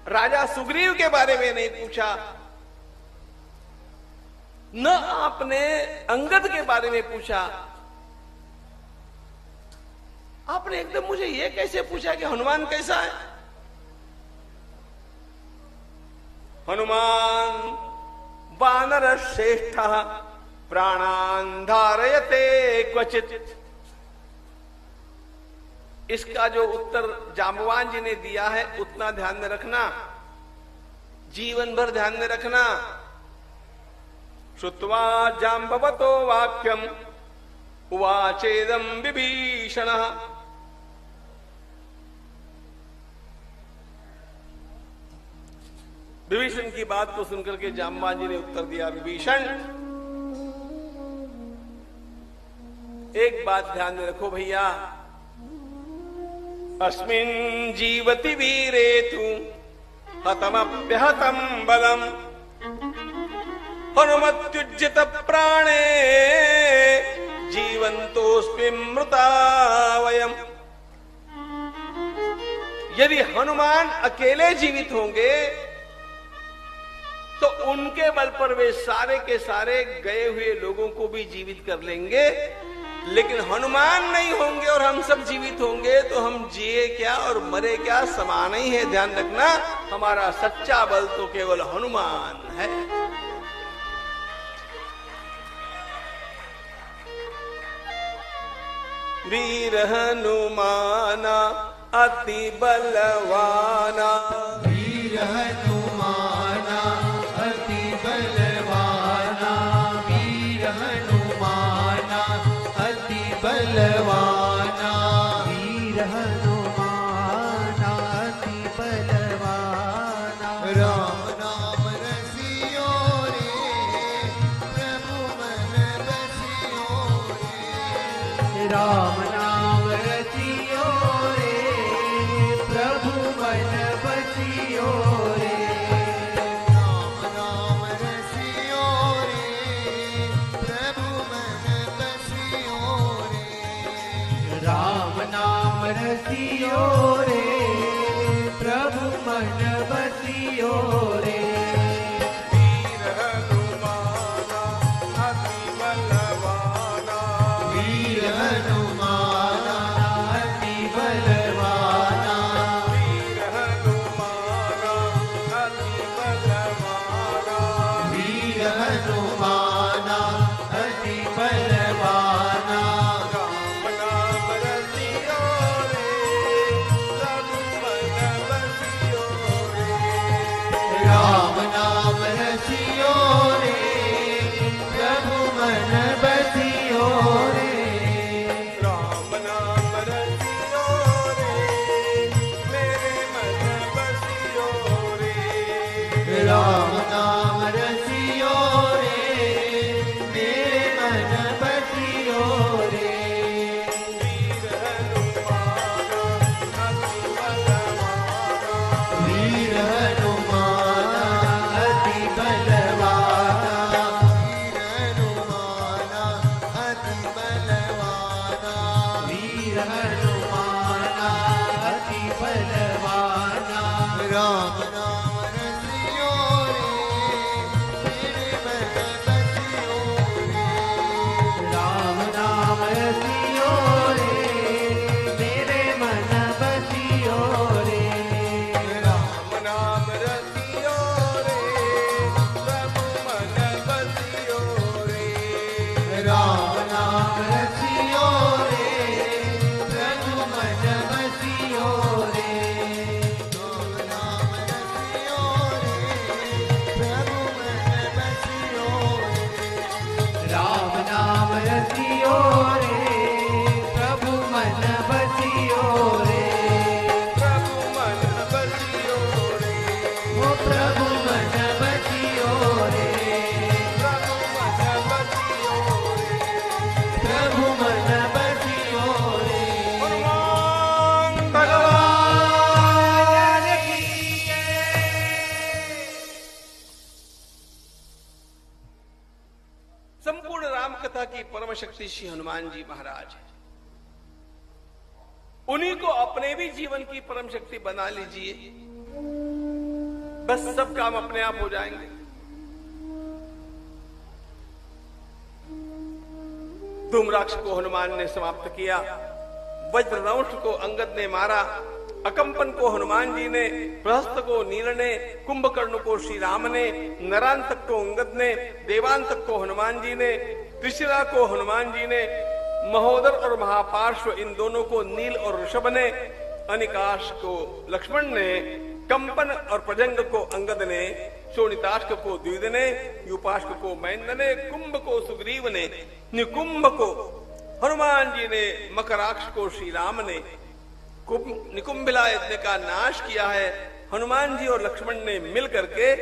राजा सुग्रीव के बारे में नहीं पूछा, न आपने अंगद के बारे में पूछा, आपने एकदम मुझे यह कैसे पूछा कि हनुमान कैसा है? हनुमान वानर श्रेष्ठ प्राणान धारयते क्वचित। इसका जो उत्तर जांबवान जी ने दिया है उतना ध्यान में रखना, जीवन भर ध्यान में रखना। श्रुत्वा जांबवतो वाक्यम उवाचेदम विभीषण। विभीषण की बात को सुनकर के जांबवान जी ने उत्तर दिया, विभीषण एक बात ध्यान में रखो भैया, अस्मिन् जीवति वीरेतु हतमप्यहतं बलम हनुमत्युज्यत प्राणे जीवन्तोऽस्मि मृता वयम्। यदि हनुमान अकेले जीवित होंगे तो उनके बल पर वे सारे के सारे गए हुए लोगों को भी जीवित कर लेंगे, लेकिन हनुमान नहीं होंगे और हम सब जीवित होंगे तो हम जिए क्या और मरे क्या समान ही है। ध्यान रखना, हमारा सच्चा बल तो केवल हनुमान है। वीर हनुमाना अति बलवाना, वीर हनुमाना अति बलवाना, वीर हनुमाना अति बलवाना, वीर हनुमाना अति बलवाना। राम नाम रसियो रे प्रभु मन बसियो रे, राम नाम रसियो रे प्रभु मन बसियो रे, राम नाम रसियो रे प्रभु मन बसियो रे, राम नाम रसियो रे प्रभु मन बसियो रे। वीर हनुमाना अति बलवाना, वीर हनुमाना अति बलवाना, वीर हनुमाना अति बलवाना। वीर हनुमाना अति बलवाना। राम नाम रसियो रे श्री हनुमान जी महाराज हैं। उन्हीं को अपने भी जीवन की परम शक्ति बना लीजिए, बस सब काम अपने आप हो जाएंगे। धूम्राक्ष को हनुमान ने समाप्त किया, वज्रदंश को अंगद ने मारा, अकंपन को हनुमान जी ने, प्रहस्त को नील ने, कुंभकर्ण को श्री राम ने, नरांतक को अंगद ने, देवांतक को हनुमान जी ने, त्रिशिरा को हनुमान जी ने, महोदर और महापार्श्व इन दोनों को नील और ऋषभ ने, अनिकाश को लक्ष्मण ने, कंपन और प्रजंग को अंगद ने, शोणिताश्क को द्विद ने, युपाश्क को महेंद्र ने, कुंभ को सुग्रीव ने, निकुंभ को हनुमान जी ने, मकराक्ष को श्री राम ने, निकुंभिला यज्ञ का नाश किया है हनुमान जी और लक्ष्मण ने मिल करके।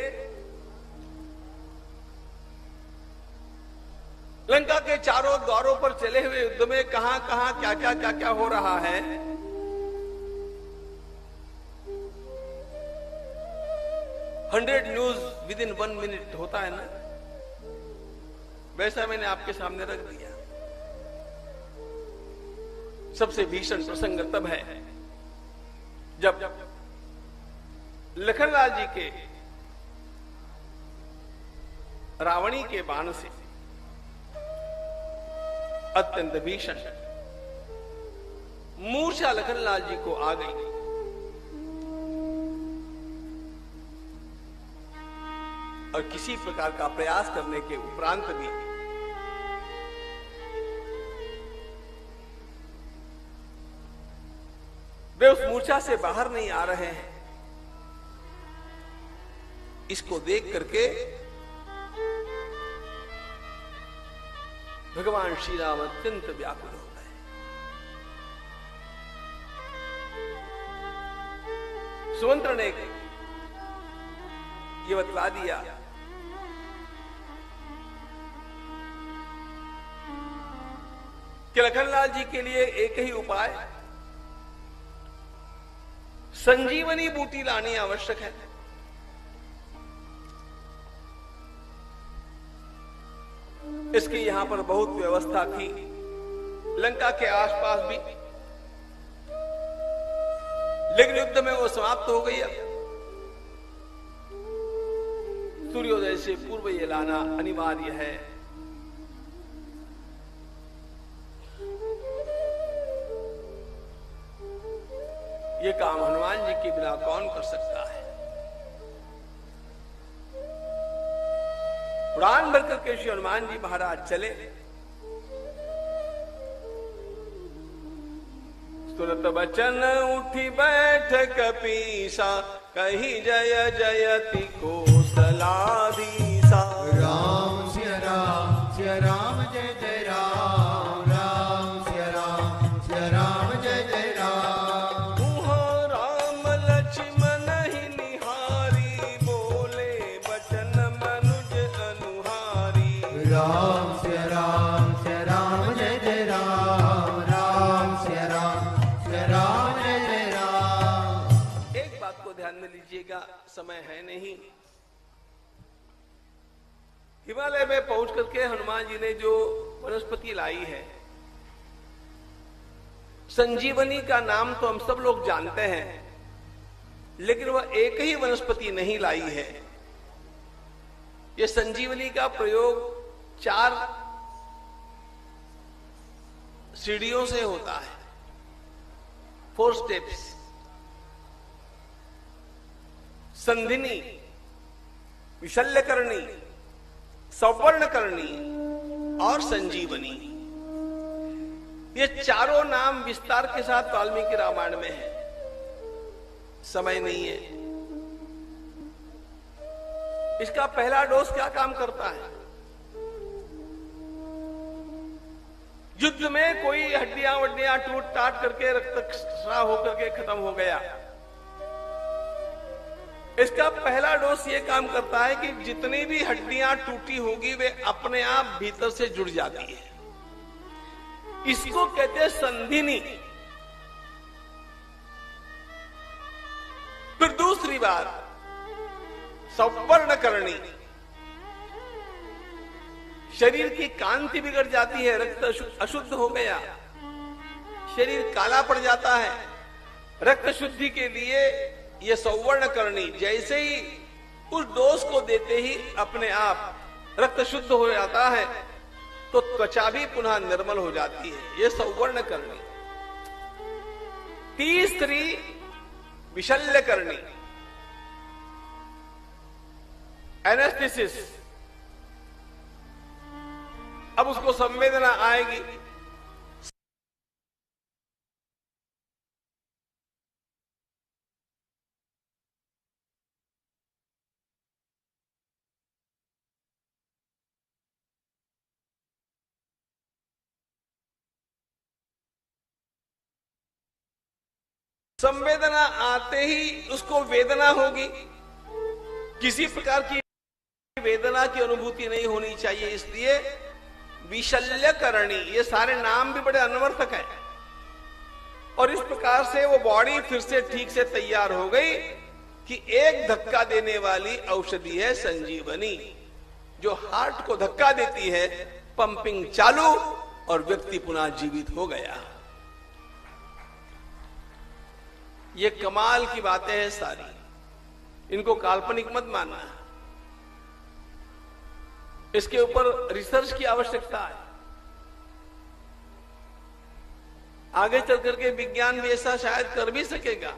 लंका के चारों द्वारों पर चले हुए युद्ध में कहां कहां क्या क्या हो रहा है, 100 न्यूज विद इन 1 मिनट होता है ना, वैसा मैंने आपके सामने रख दिया। सबसे भीषण प्रसंग तब है जब लखनलाल जी के रावणी के बाण से अत्यंत भीषण मूर्छा लखनलाल जी को आ गई। और किसी प्रकार का प्रयास करने के उपरांत भी वे उस मूर्छा से बाहर नहीं आ रहे हैं। इसको देख करके भगवान श्री राम अत्यंत व्याकुल हो गए। सुमंत्र ने ये बतला दिया कि लखनलाल जी के लिए एक ही उपाय, संजीवनी बूटी लानी आवश्यक है। इसकी यहां पर बहुत व्यवस्था थी, लंका के आसपास भी, लेकिन युद्ध में वो समाप्त हो गई। सूर्योदय से पूर्व ये लाना अनिवार्य है। ये काम हनुमान जी के बिना कौन कर सकता है। उड़ान भर करके श्री हनुमान जी महाराज चले। सुनत बचन उठी बैठ कपीसा, कही जय जयति कौशलाधीसा। राम सिया राम जय जय राम, राम सिया राम जय जय राम। राम लक्ष्मण ही निहारी, बोले बचन मनुज अनुहारी। राम सिया राम जय जय राम, राम सिया राम जय जय राम। एक बात को ध्यान में लीजिएगा, समय है नहीं। हिमालय में पहुंच करके हनुमान जी ने जो वनस्पति लाई है, संजीवनी का नाम तो हम सब लोग जानते हैं, लेकिन वह एक ही वनस्पति नहीं लाई है। यह संजीवनी का प्रयोग 4 सीढ़ियों से होता है, 4 स्टेप्स। संधिनी, विशल्यकरणी, सवर्णकरणी और संजीवनी। ये चारों नाम विस्तार के साथ वाल्मीकि रामायण में है, समय नहीं है। इसका पहला डोज क्या काम करता है? युद्ध में कोई हड्डियां वड्डियां टूट टाट करके रक्तस्राव होकर के खत्म हो गया, इसका पहला डोज ये काम करता है कि जितनी भी हड्डियां टूटी होगी वे अपने आप भीतर से जुड़ जाती है। इसको कहते हैं संधिनी। फिर दूसरी बात सवर्णकरणी, शरीर की कांति बिगड़ जाती है, रक्त अशुद्ध हो गया, शरीर काला पड़ जाता है। रक्त शुद्धि के लिए यह सौवर्ण करनी जैसे ही उस डोज को देते ही अपने आप रक्त शुद्ध हो जाता है, तो त्वचा भी पुनः निर्मल हो जाती है। यह सौवर्ण करनी। तीसरी विशल्य करनी, एनेस्थेसिस। अब उसको संवेदना आएगी, संवेदना आते ही उसको वेदना होगी। किसी प्रकार की वेदना की अनुभूति नहीं होनी चाहिए, इसलिए विशल्य करणी। ये सारे नाम भी बड़े अनवर्थक हैं। और इस प्रकार से वो बॉडी फिर से ठीक से तैयार हो गई कि एक धक्का देने वाली औषधि है संजीवनी, जो हार्ट को धक्का देती है, पंपिंग चालू और व्यक्ति पुनः जीवित हो गया। ये कमाल की बातें हैं सारी, इनको काल्पनिक मत मानना। इसके ऊपर रिसर्च की आवश्यकता है। आगे चल करके विज्ञान भी ऐसा शायद कर भी सकेगा।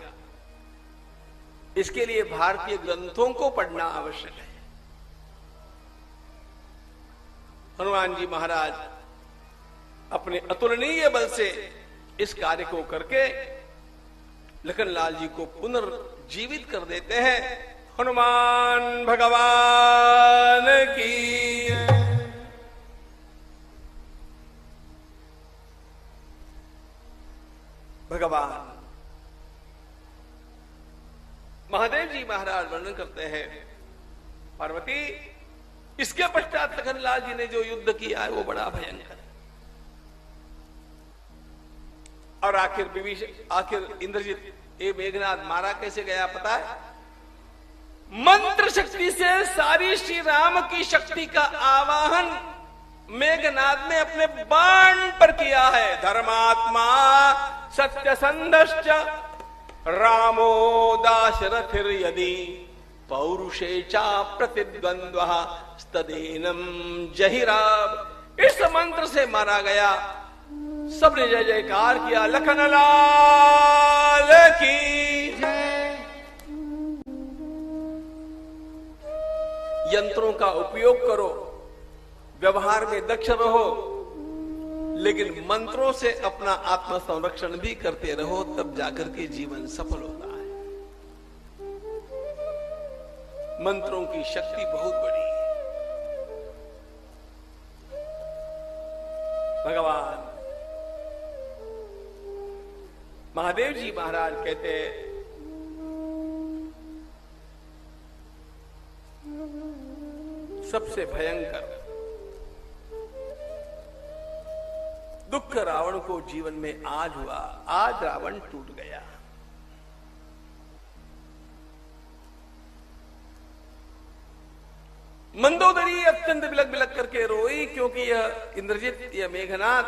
इसके लिए भारतीय ग्रंथों को पढ़ना आवश्यक है। हनुमान जी महाराज अपने अतुलनीय बल से इस कार्य को करके लखनलाल जी को पुनर्जीवित कर देते हैं। हनुमान भगवान की। भगवान महादेव जी महाराज वर्णन करते हैं, पार्वती, इसके पश्चात लखनलाल जी ने जो युद्ध किया है वो बड़ा भयंकर है। और आखिर इंद्रजीत ये मेघनाद मारा कैसे गया पता है? मंत्र शक्ति से सारी श्री राम की शक्ति का आवाहन मेघनाद ने अपने बाण पर किया है। धर्मात्मा सत्यसंधश्च रामो दाशरथिर यदि पौरुषे चा प्रतिद्वंद्वः स्तदेनम जहिराब। इस मंत्र से मारा गया। सबने जय जयकार किया, लखनलाल की जय। यंत्रों का उपयोग करो, व्यवहार में दक्ष रहो, लेकिन मंत्रों से अपना आत्म संरक्षण भी करते रहो, तब जाकर के जीवन सफल होता है। मंत्रों की शक्ति बहुत बड़ी है। भगवान महादेव जी महाराज कहते हैं, सबसे भयंकर दुख रावण को जीवन में आज हुआ। आज रावण टूट गया। मंदोदरी अत्यंत बिलक बिलक करके रोई, क्योंकि यह इंद्रजित, यह मेघनाद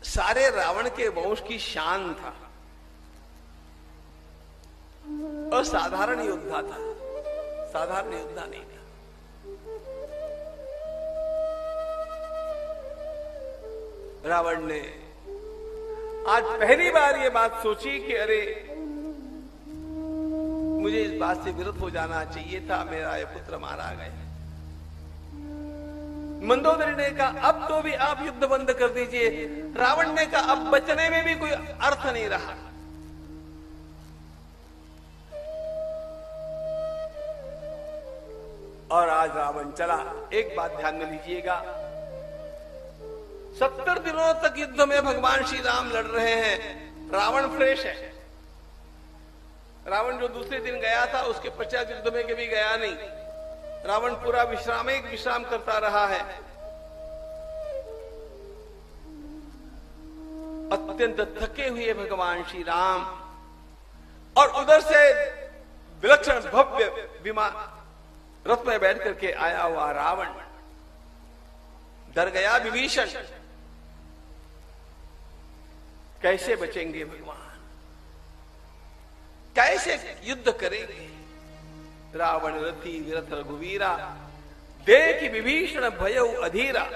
सारे रावण के वंश की शान था। असाधारण योद्धा था, साधारण योद्धा नहीं था। रावण ने आज पहली बार यह बात सोची कि अरे, मुझे इस बात से विरत हो जाना चाहिए था, मेरा यह पुत्र मारा गया। मंदोदरी ने कहा अब तो भी आप युद्ध बंद कर दीजिए। रावण ने कहा अब बचने में भी कोई अर्थ नहीं रहा। और आज रावण चला। एक बात ध्यान में लीजिएगा, 70 दिनों तक युद्ध में भगवान श्री राम लड़ रहे हैं। रावण फ्रेश है। रावण जो दूसरे दिन गया था, उसके पश्चात युद्ध में कभी गया नहीं। रावण पूरा विश्राम करता रहा है। अत्यंत थके हुए भगवान श्री राम, और उधर से विलक्षण भव्य विमान रथ में बैठ करके आया हुआ रावण डर गया। विभीषण कैसे बचेंगे भगवान, कैसे युद्ध करेंगे? रावण रथी विरथ रघुवीरा, देख विभीषण भयउ अधीरा।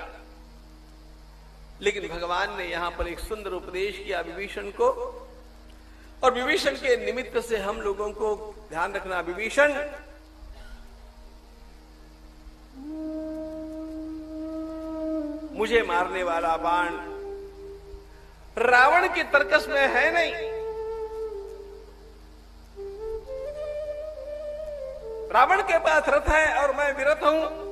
लेकिन भगवान ने यहां पर एक सुंदर उपदेश किया विभीषण को, और विभीषण के निमित्त से हम लोगों को ध्यान रखना। विभीषण मुझे मारने वाला बाण रावण के तर्कस में है नहीं। रावण के पास रथ है और मैं विरथ हूं,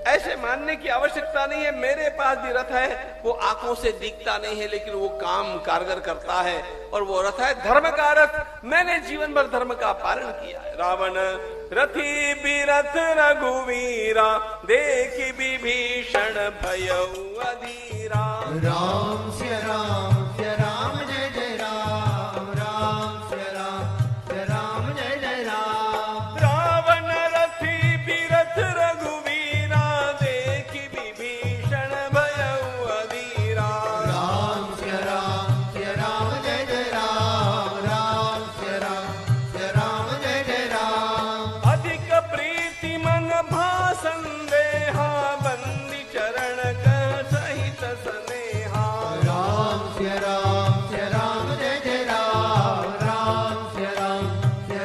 ऐसे मानने की आवश्यकता नहीं है। मेरे पास भी रथ है, वो आंखों से दिखता नहीं है लेकिन वो काम कारगर करता है, और वो रथ है धर्म का रथ। मैंने जीवन भर धर्म का पालन किया है। रावण रथी बिरथ रघुवीरा, देखी विभीषण भयउ अधीरा। राम सिया राम जय जय राम, राम सिया राम जय जय राम। रावण रथी बिरथ रघुवीरा, देखी विभीषण भयउ अधीरा। राम सिया राम जय जय राम, राम सिया राम जय जय राम। अधिक प्रीति मन भासन देहा, बंदी चरण कह सहित स्नेहा। राम सिया राम जय जय राम, राम सिया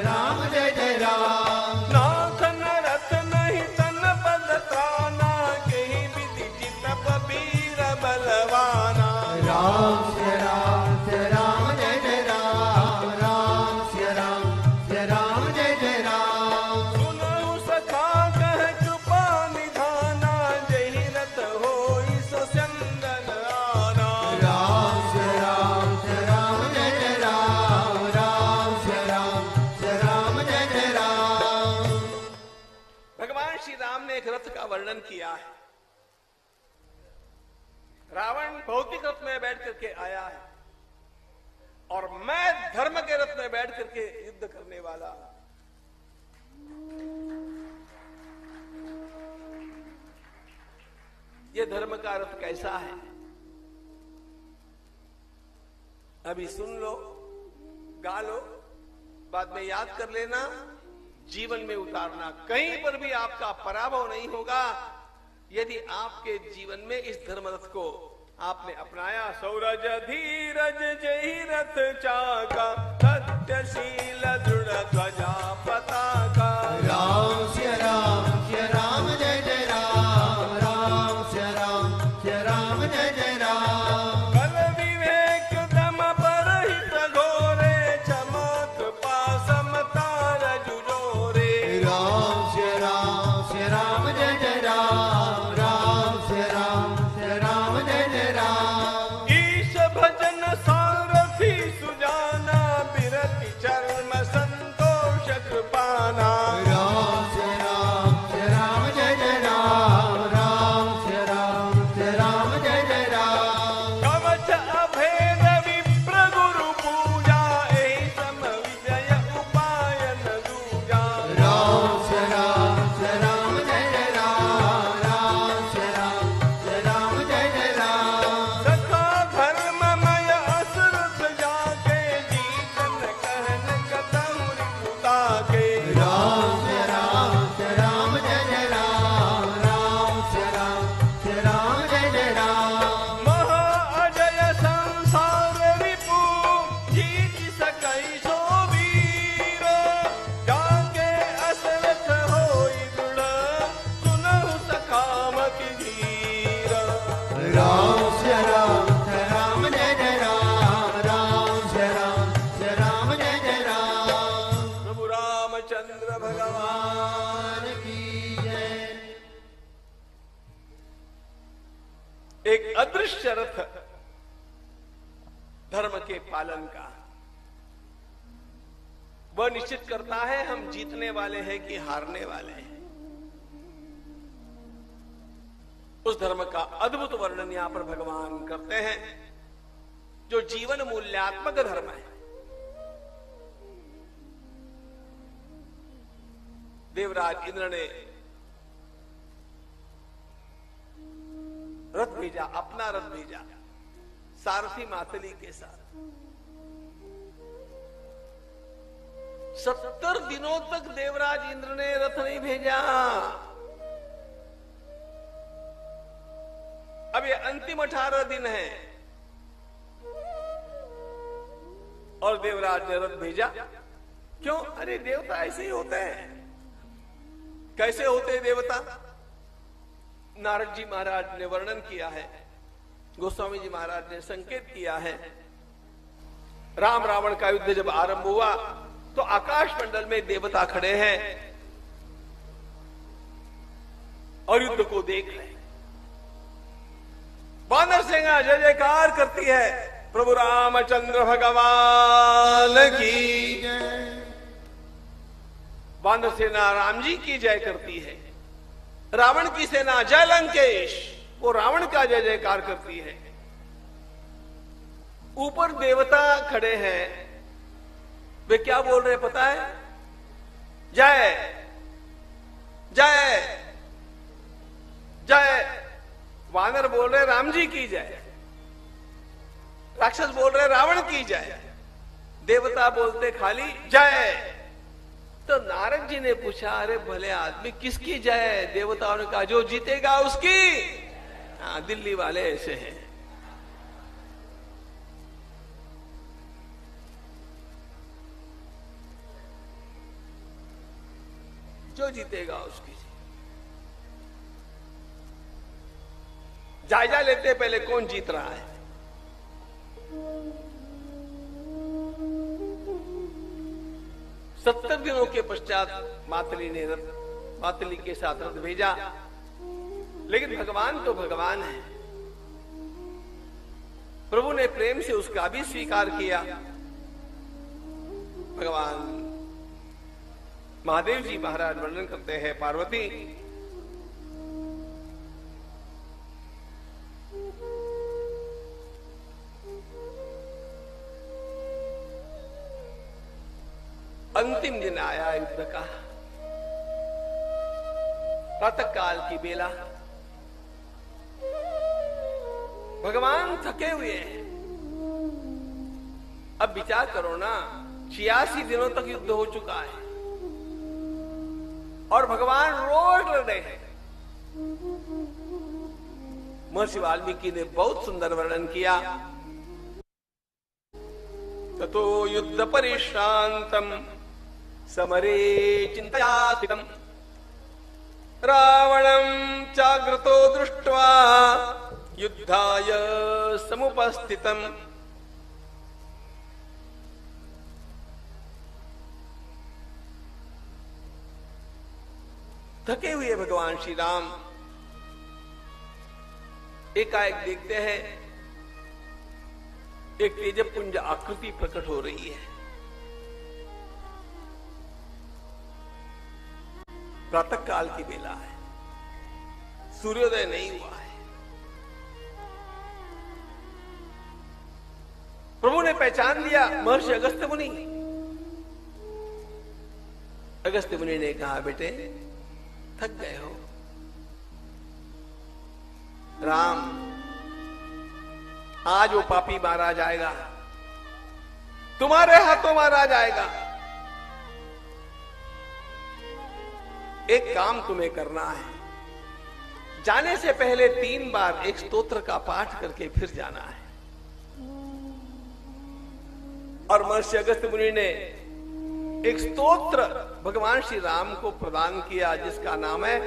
राम जय जय राम। नाथन रथ नहीं तन पद त्राना, कहीं विधि चितप वीर बलवाना। राम सिया राम जय जय राम, राम सिया राम जय जय राम। सुनहु सखा कह कृपा निधाना, जहि रथ होई सो चंदन आना। राम सिया राम जय जय राम, राम सिया राम जय जय राम। भगवान श्री राम ने एक रथ का वर्णन किया है। रावण भौतिक रथ में बैठ करके आया है, और मैं धर्म के रथ में बैठ करके युद्ध करने वाला। ये धर्म का रथ कैसा है, अभी सुन लो, गा लो, बाद में याद कर लेना, जीवन में उतारना। कहीं पर भी आपका पराभव नहीं होगा यदि आपके जीवन में इस धर्मरथ को आपने अपनाया। सौरज धीरज जय रथ चाका, सत्यशील दृढ़ ध्वजा पताका। राम सिया राम जय जय राम, राम सिया राम जय जय राम। बल विवेक दम परहित घोरे, चमक पासमता रजुजोरे। राम सिया राम जय जय राम, राम सिया राम जय जय राम। ईश भजन सारथी सुजाना, बिरति चर्म संतोष कृपाना। राम सिया राम जय जय राम, राम सिया राम जय जय राम। कवच अभेद विप्र गुरु पूजा, एहि सम विजय उपायन दूजा। राम सिया राम जय जय राम, राम सिया राम जय जय राम। सखा धर्ममय असुरथ जाके, जीतन कहन कतहु रिपुता के। राम सिया राम जय जय राम, राम सिया राम जय जय राम। महा अजय संसार रिपु, जीत सकई सो वीर। जाके असरथ होई दृढ़, सुनहु सखामति धीर। राम सिया राम जय जय राम, राम सिया राम जय जय राम। प्रभु रामचंद्र भगवान। भगवान की जय। एक अदृश्य रथ धर्म के पालन का, वह निश्चित करता है हम जीतने वाले हैं कि हारने वाले हैं। उस धर्म का अद्भुत वर्णन यहां पर भगवान करते हैं, जो जीवन मूल्यात्मक धर्म है। देवराज इंद्र ने रथ भेजा, अपना रथ भेजा सारथी मातली के साथ। 70 दिनों तक देवराज इंद्र ने रथ नहीं भेजा। अब ये अंतिम 18 दिन है और देवराज ने रथ भेजा। क्यों? अरे देवता ऐसे ही होते हैं। कैसे होते हैं देवता? नारद जी महाराज ने वर्णन किया है, गोस्वामी जी महाराज ने संकेत किया है। राम रावण का युद्ध जब आरंभ हुआ तो आकाश मंडल में देवता खड़े हैं और युद्ध को देख रहे हैं। वानर सेना जय जयकार करती है, प्रभु रामचंद्र भगवान की जय। वानर सेना राम जी की जय करती है। रावण की सेना जय लंकेश, वो रावण का जय जयकार करती है। ऊपर देवता खड़े हैं, वे क्या बोल रहे पता है? जय जय जय। वानर बोल रहे राम जी की जय, राक्षस बोल रहे रावण की जय, देवता बोलते खाली जय। तो नारद जी ने पूछा, अरे भले आदमी किसकी जय? देवताओं ने कहा जो जीतेगा उसकी। हाँ, दिल्ली वाले ऐसे हैं। जो जीतेगा उसकी। जायजा लेते पहले कौन जीत रहा है। सत्तर दिनों के पश्चात मातली के साथ रथ भेजा, लेकिन भगवान तो भगवान है। प्रभु ने प्रेम से उसका भी स्वीकार किया। भगवान महादेव जी महाराज वर्णन करते हैं, पार्वती अंतिम दिन आया युद्ध का, प्रातः काल की बेला। भगवान थके हुए हैं। अब विचार करो ना, 86 दिनों तक युद्ध हो चुका है और भगवान रोज लड़ रहे हैं। महर्षि वाल्मीकि ने बहुत सुंदर वर्णन किया। ततो युद्ध परिश्रांतम समरे चिंतयास्थितम रावणं जाग्रतो दृष्ट्वा युद्धाय समुपस्थितम। थके हुए भगवान श्री राम एकाएक देखते हैं एक तेजपुंज आकृति प्रकट हो रही है। प्रातः काल की बेला है, सूर्योदय नहीं हुआ है। प्रभु ने पहचान लिया, महर्षि अगस्त्य मुनि। अगस्त्य मुनि ने कहा, बेटे थक गए हो। राम, आज वो पापी मारा जाएगा, तुम्हारे हाथों मारा जाएगा। एक काम तुम्हें करना है, जाने से पहले 3 बार एक स्तोत्र का पाठ करके फिर जाना है। और महर्षि अगस्त्य मुनि ने एक स्तोत्र भगवान श्री राम को प्रदान किया जिसका नाम है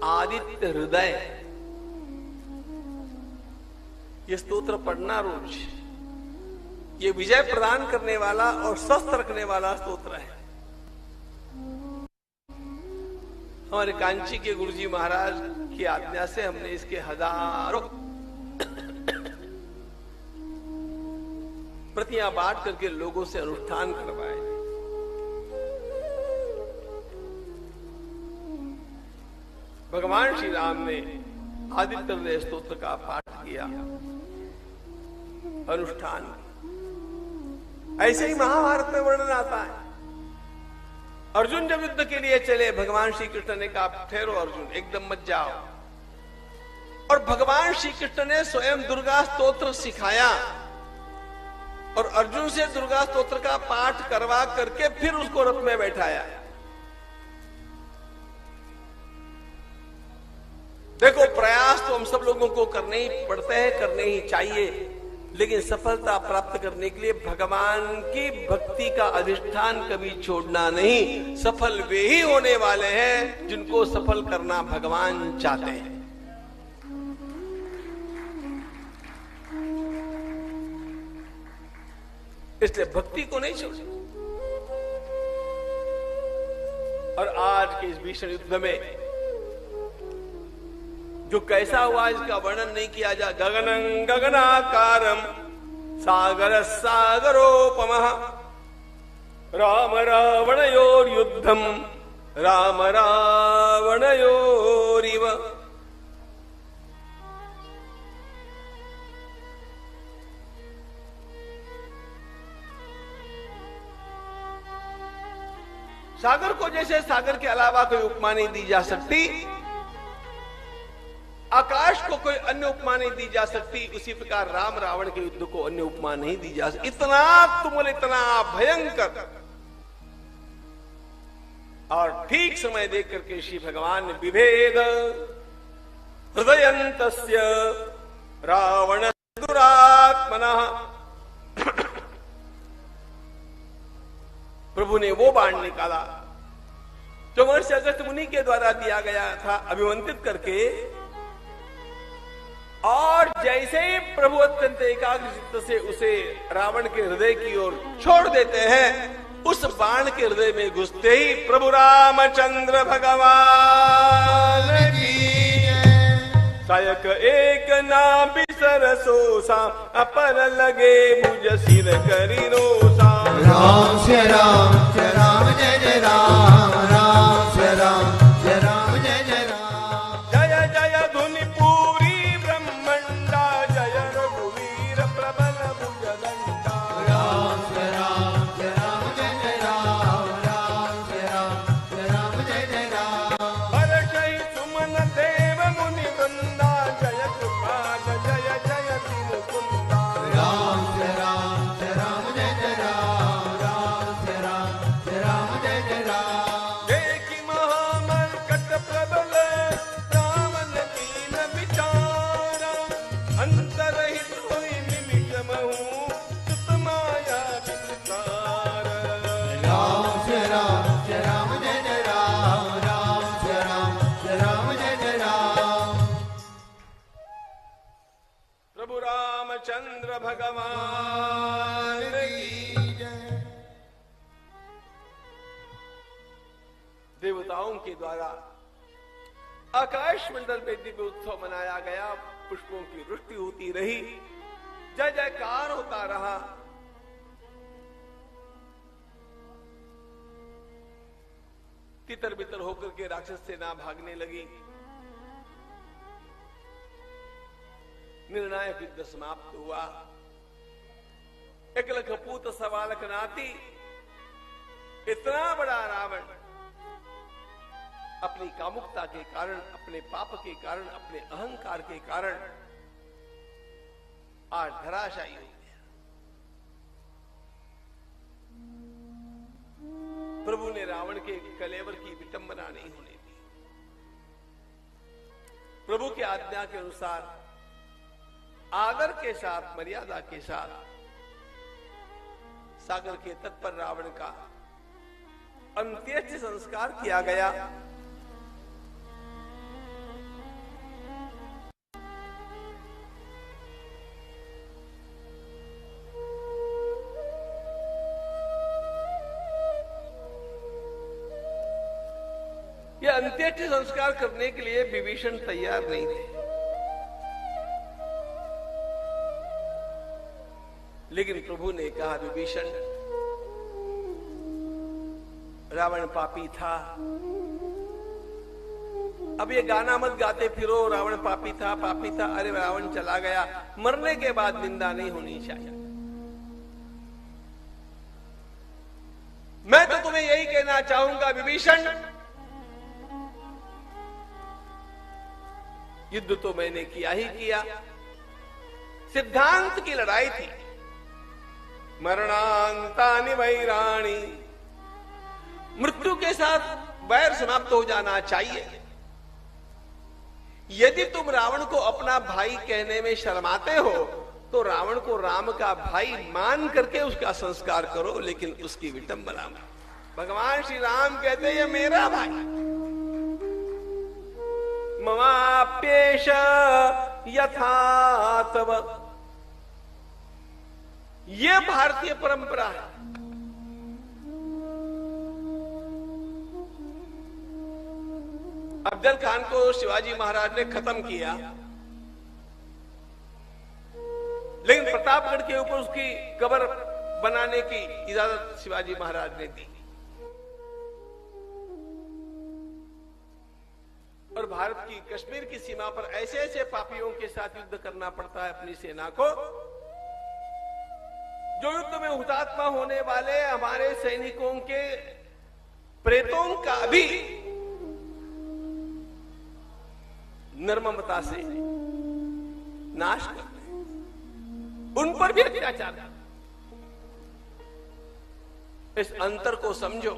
आदित्य हृदय। ये स्तोत्र पढ़ना रोज। ये विजय प्रदान करने वाला और स्वस्थ रखने वाला स्तोत्र है। हमारे कांची के गुरुजी महाराज की आज्ञा से हमने इसके हजारों प्रतियां बांट करके लोगों से अनुष्ठान करवाए। भगवान श्री राम ने आदित्य हृदय स्तोत्र का पाठ किया, अनुष्ठान। ऐसे ही महाभारत में वर्णन आता है। अर्जुन जब युद्ध के लिए चले, भगवान श्री कृष्ण ने कहा ठहरो अर्जुन, एकदम मत जाओ। और भगवान श्री कृष्ण ने स्वयं दुर्गा स्तोत्र सिखाया और अर्जुन से दुर्गा स्तोत्र का पाठ करवा करके फिर उसको रथ में बैठाया। देखो, प्रयास तो हम सब लोगों को करने ही पड़ते हैं, करने ही चाहिए, लेकिन सफलता प्राप्त करने के लिए भगवान की भक्ति का अधिष्ठान कभी छोड़ना नहीं। सफल वे ही होने वाले हैं जिनको सफल करना भगवान चाहते हैं। इसलिए भक्ति को नहीं छोड़। और आज के इस भीषण युद्ध में जो कैसा हुआ इसका वर्णन नहीं किया जा। गगनं गगनाकारं सागर सागरोपमः राम रावणयोर्युद्धं राम रावणयोरिव। सागर को जैसे सागर के अलावा कोई उपमा नहीं दी जा सकती, आकाश को कोई अन्य उपमा नहीं दी जा सकती, उसी प्रकार राम रावण के युद्ध को अन्य उपमा नहीं दी जा सकती। इतना तुमुल, इतना भयंकर। और ठीक समय देख करके श्री भगवान ने विभेद हृदयन्तस्य रावण दुरात्मनः, प्रभु ने वो बाण निकाला जो महर्षि अगस्त्य मुनि के द्वारा दिया गया था, अभिमंत्रित करके। और जैसे ही प्रभु अत्यंत एकाग्र चित्त से उसे रावण के हृदय की ओर छोड़ देते हैं, उस बाण के हृदय में घुसते ही प्रभु रामचंद्र भगवान की सायक एक ना बिसरसोसा अपर लगे मुझ सिर करी रोसा। राम से राम जय राम जय जय राम, राम से राम जय राम जय जय राम। जय जय धुनि पूरी ब्रह्मंडा, जय रघुवीर प्रबल भुजदंडा। राम से राम जय राम जय जय राम, राम से राम जय राम जय जय राम। हर्षहि सुमन देव मुनि वृंदा, जय कृपाल जय जय मुकुंदा। राम से राम जय राम जय जय राम, राम से राम जय राम जय जय राम। देखि महामर्कट प्रबल रावण दीन विचारा, अंतरहित हुई निमिष महु सुत माया विस्तार। राम से राम जय राम जय जय राम, राम से राम जय राम जय जय राम। प्रभु रामचंद्र भगवान की जय। देवताओं के द्वारा आकाश मंडल में दिव्य उत्सव मनाया गया, पुष्पों की वृष्टि होती रही, जय जयकार होता रहा। तितर बितर होकर के राक्षस सेना भागने लगी। निर्णायक युद्ध समाप्त हुआ। एकलख पूत सवालक नाती, इतना बड़ा रावण अपनी कामुकता के कारण, अपने पाप के कारण, अपने अहंकार के कारण आज धराशायी हो गया। प्रभु ने रावण के कलेवर की विटंबना नहीं होने दी। प्रभु की आज्ञा के अनुसार आदर के साथ, मर्यादा के साथ सागर के तट पर रावण का अंत्येष्टि संस्कार किया गया। यह अंत्येष्टि संस्कार करने के लिए विभीषण तैयार नहीं थे, लेकिन प्रभु ने कहा विभीषण, रावण पापी था, अब ये गाना मत गाते फिरो रावण पापी था पापी था। अरे रावण चला गया, मरने के बाद निंदा नहीं होनी चाहिए। मैं तो तुम्हें यही कहना चाहूंगा विभीषण, युद्ध तो मैंने किया ही किया, सिद्धांत की लड़ाई थी। मरणांतानि वैराणि, मृत्यु के साथ वैर समाप्त हो जाना चाहिए। यदि तुम रावण को अपना भाई कहने में शर्माते हो तो रावण को राम का भाई मान करके उसका संस्कार करो, लेकिन उसकी विटंबना में। भगवान श्री राम कहते हैं ये मेरा भाई, ममाप्येष यथा तव, ये भारतीय परंपरा है। अफजल खान को शिवाजी महाराज ने खत्म किया, लेकिन प्रतापगढ़ के ऊपर उसकी कब्र बनाने की इजाजत शिवाजी महाराज ने दी। और भारत की कश्मीर की सीमा पर ऐसे ऐसे पापियों के साथ युद्ध करना पड़ता है अपनी सेना को, जो युद्ध में हुतात्मा होने वाले हमारे सैनिकों के प्रेतों का भी नर्ममता से नाश करते हैं, उन पर भी अत्याचार। इस अंतर को समझो।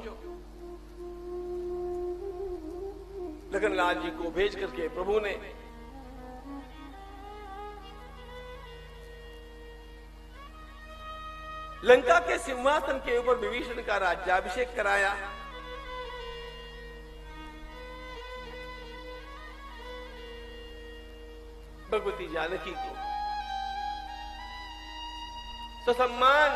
लखनलाल जी को भेज करके प्रभु ने लंका के सिंहासन के ऊपर विभीषण का राज्याभिषेक कराया। भगवती जानकी को ससम्मान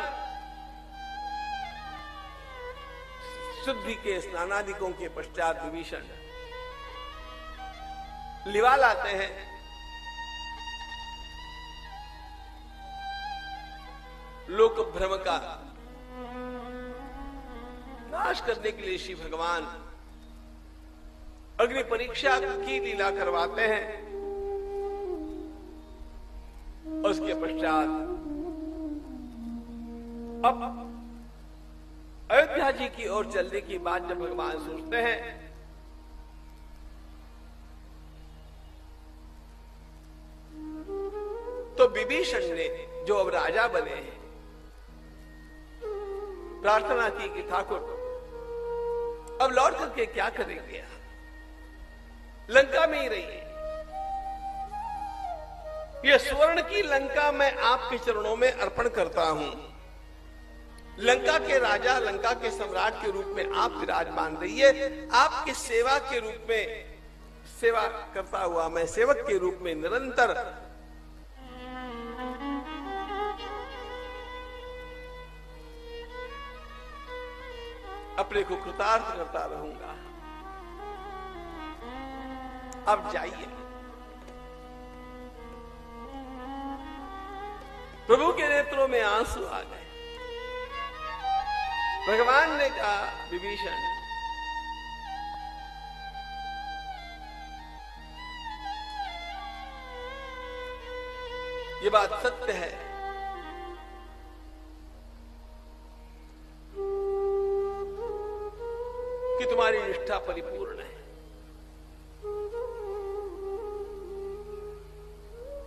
शुद्धि के स्नानादिकों के पश्चात विभीषण लिवा लाते हैं। लोक भ्रम का नाश करने के लिए श्री भगवान अग्नि परीक्षा की लीला करवाते हैं। उसके पश्चात अब अयोध्या जी की ओर चलने की बात जब भगवान सोचते हैं तो विभीषण ने, जो अब राजा बने हैं, प्रार्थना की कि ठाकुर अब लौट करके क्या करेंगे, लंका में ही रहिए। यह स्वर्ण की लंका मैं आपके चरणों में अर्पण करता हूं। लंका के राजा, लंका के सम्राट के रूप में आप विराजमान रहिए। आपके सेवा के रूप में सेवा करता हुआ मैं सेवक के रूप में निरंतर अपने को कृतार्थ करता रहूंगा। अब जाइए। प्रभु के नेत्रों में आंसू आ गए। भगवान ने कहा विभीषण, ये बात सत्य है कि तुम्हारी निष्ठा परिपूर्ण है,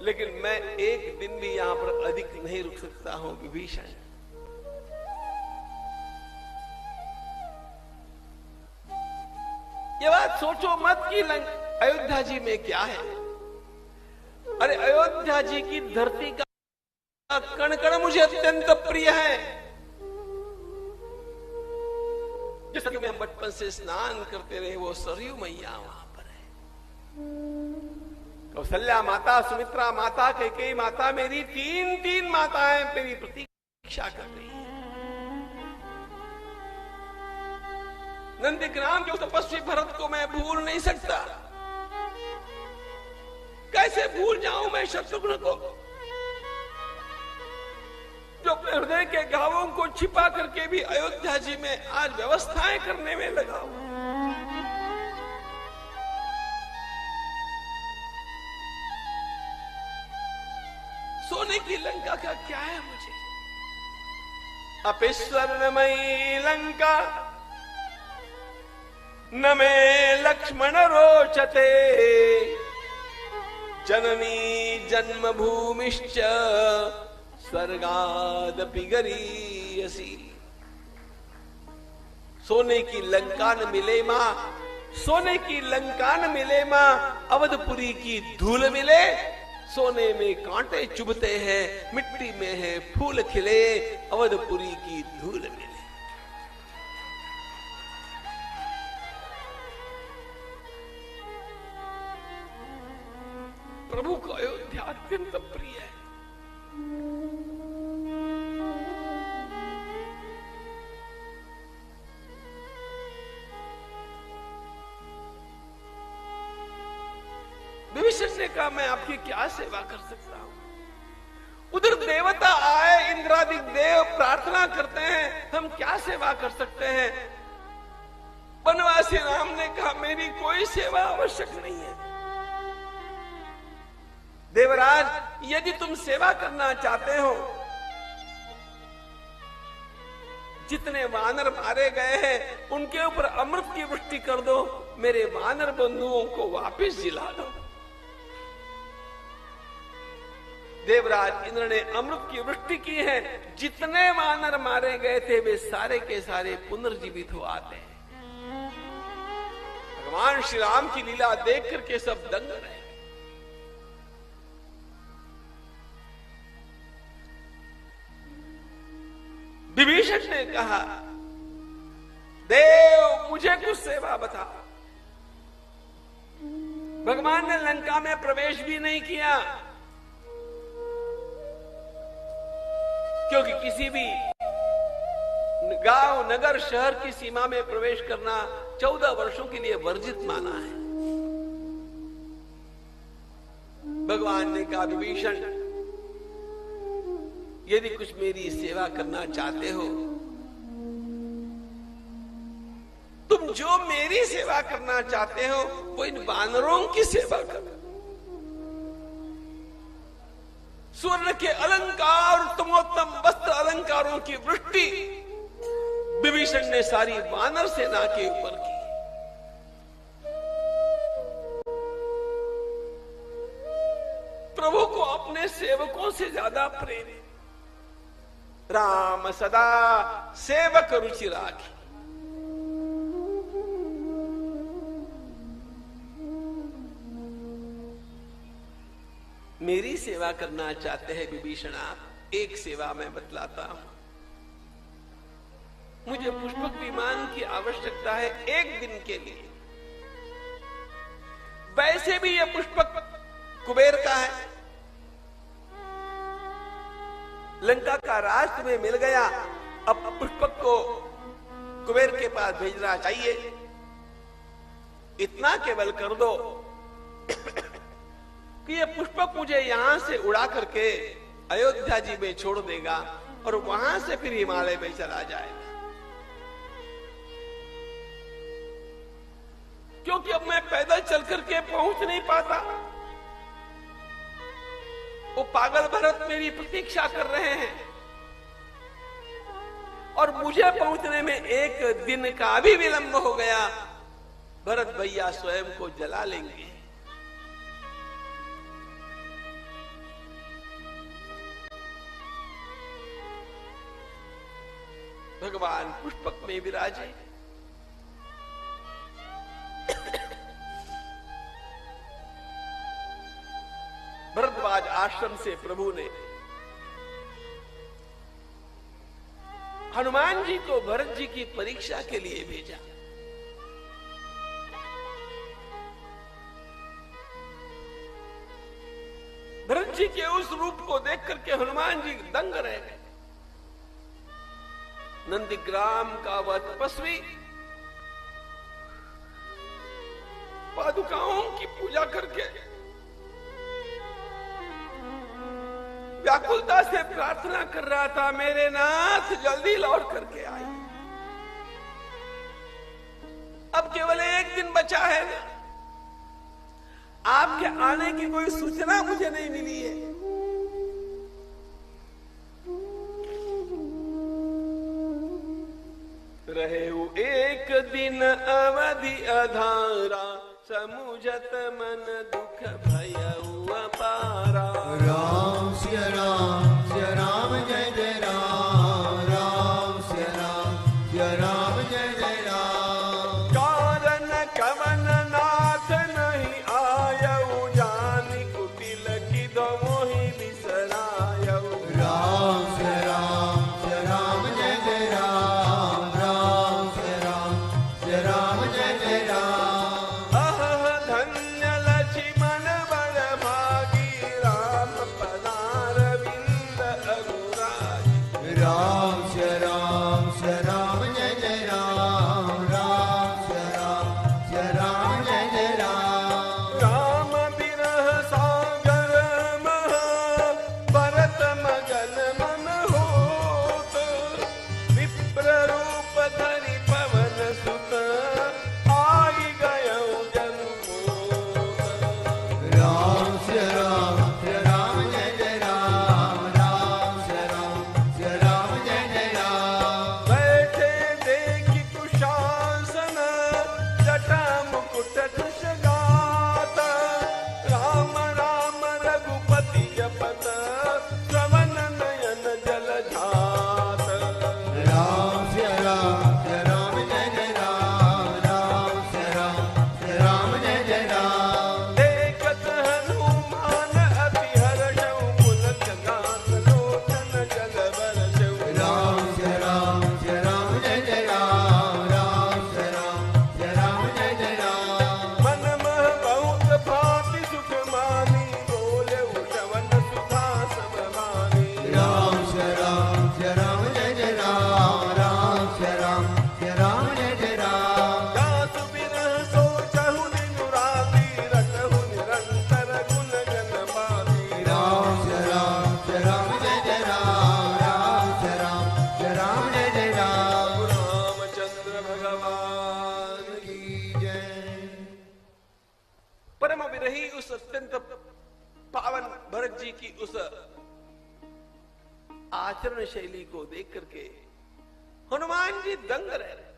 लेकिन मैं एक दिन भी यहां पर अधिक नहीं रुक सकता हूं विभीषण। ये बात सोचो मत कि अयोध्या जी में क्या है। अरे अयोध्या जी की धरती का कण कण मुझे अत्यंत प्रिय है। जिस में हम बचपन से स्नान करते रहे वो सरयू मैया वहां पर है। कौशल्या माता, सुमित्रा माता, कैकेयी माता, मेरी तीन माताएं मेरी प्रतीक्षा कर रही है। नंदीग्राम के उस तपस्वी भरत को मैं भूल नहीं सकता। कैसे भूल जाऊं मैं शत्रुघ्न को, जो अपने हृदय के घावों को छिपा करके भी अयोध्या जी में आज व्यवस्थाएं करने में लगा हुआ। सोने की लंका का क्या है मुझे, अपि स्वर्णमयी लंका न मे लक्ष्मण रोचते, जननी जन्मभूमिश्च स्वर्गादपि गरीयसी। सोने की लंका न मिले मां, सोने की लंका न मिले मां, अवधपुरी की धूल मिले। सोने में कांटे चुभते हैं, मिट्टी में है फूल खिले, अवधपुरी की धूल मिले। प्रभु को अयोध्या अत्यंत प्रिय है। विभीषण ने कहा मैं आपकी क्या सेवा कर सकता हूं। उधर देवता आए, इंद्रादि देव प्रार्थना करते हैं, हम क्या सेवा कर सकते हैं। वनवासी राम ने कहा मेरी कोई सेवा आवश्यक नहीं है। देवराज, यदि तुम सेवा करना चाहते हो, जितने वानर मारे गए हैं उनके ऊपर अमृत की वृष्टि कर दो, मेरे वानर बंधुओं को वापस जिला दो। देवराज इंद्र ने अमृत की वृष्टि की है, जितने वानर मारे गए थे वे सारे के सारे पुनर्जीवित हो आते हैं। भगवान श्री राम की लीला देख करके सब दंग रहे। विभीषण ने कहा देव मुझे कुछ सेवा बताओ। भगवान ने लंका में प्रवेश भी नहीं किया, क्योंकि किसी भी गांव नगर शहर की सीमा में प्रवेश करना 14 वर्षों के लिए वर्जित माना है। भगवान ने कहा विभीषण, यदि कुछ मेरी सेवा करना चाहते हो, तुम जो मेरी सेवा करना चाहते हो वो इन वानरों की सेवा करो। स्वर्ण के अलंकार, उत्तमोत्तम वस्त्र अलंकारों की वृष्टि विभीषण ने सारी वानर सेना के ऊपर की। प्रभु को अपने सेवकों से ज्यादा प्रेम। राम सदा सेवक रुचि राखी। मेरी सेवा करना चाहते हैं विभीषण आप, एक सेवा मैं बतलाता हूं। मुझे पुष्पक विमान की आवश्यकता है एक दिन के लिए। वैसे भी यह पुष्पक कुबेर का है। लंका का राज तुम्हें मिल गया, अब पुष्पक को कुबेर के पास भेजना चाहिए। इतना केवल कर दो कि ये पुष्पक मुझे यहां से उड़ा करके अयोध्या जी में छोड़ देगा और वहां से फिर हिमालय में चला जाएगा। क्योंकि अब मैं पैदल चल करके पहुंच नहीं पाता। वो पागल भरत मेरी प्रतीक्षा कर रहे हैं और मुझे पहुंचने में एक दिन का भी विलंब हो गया, भरत भैया स्वयं को जला लेंगे। भगवान पुष्पक में विराजे। भरद्वाज आश्रम से प्रभु ने हनुमान जी को भरत जी की परीक्षा के लिए भेजा। भरत जी के उस रूप को देख करके हनुमान जी दंग रह गए। नंदीग्राम का वह तपस्वी पादुकाओं की पूजा करके व्याकुलता से प्रार्थना कर रहा था, मेरे नाथ जल्दी लौट करके आई। अब केवल एक दिन बचा है ना, आपके आने की कोई सूचना मुझे नहीं मिली है। रहे एक दिन अवधि अधारा, समुझत मन दुख भयउ अपारा। राम सिया राम जय जय राम, राम सिया राम जय जय राम। कारण कवन नाथ नहीं आयऊ, जानि कुटिल किदो मोहि बिसरायऊ। राम सिया राम जय जय राम, राम सिया राम जय जय राम। अह धन्य लक्ष्मण बड़ भागी, राम पदारविंद अगुराई। राम सिया राम जय जय राम, राम सिया राम जय जय राम। राम बिरह सागर महा, भरत मगन मन होत। विप्र रूप धरि पवन सुत, आई गयऊ जन्मोत। राम सिया राम जय जय राम, राम सिया राम जय जय राम। बैठे देखि कुशासन, जटा मुकुट धुषगात। राम राम रघुपति जपत, श्रवण नयन जल झात। राम सिया राम जय जय राम, राम सिया राम जय जय राम। देखत हनुमान अति हर्षऊ, पुलक गात लोचन जल बरसऊ। राम सिया राम जय जय राम, राम सिया राम जय जय राम। मन मह बहुत भांति सुख मानी, बोले श्रवण सुधा सब मानी। राम सिया राम जय जय राम, राम सिया राम जय जय राम। जासु बिरह सोचहु दिन राति, रटहु निरंतर गुण गण बाती। राम सिया राम जय जय राम, राम सिया राम जय जय राम। रामचंद्र भगवान की। की जय। परम विरही उस अत्यंत पावन भरत जी की उस आचरण शैली को देख करके हनुमान जी दंग रह रहे।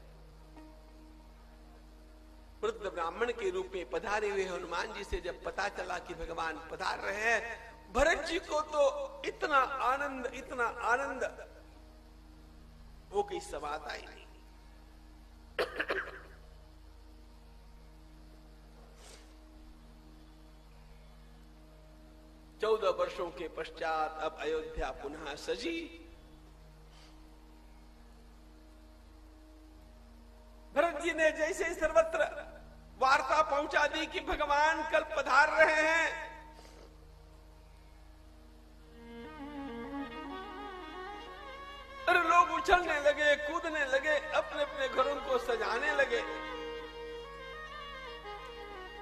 वृद्ध ब्राह्मण के रूप में पधारे हुए हनुमान जी से जब पता चला कि भगवान पधार रहे हैं, भरत जी को तो इतना आनंद वो कोई सवात आई नहीं। 14 वर्षों के पश्चात अब अयोध्या पुनः सजी। भरत जी ने जैसे सर्वत्र वार्ता पहुंचा दी कि भगवान कल पधार रहे हैं, और लोग उछलने लगे, कूदने लगे, अपने अपने घरों को सजाने लगे।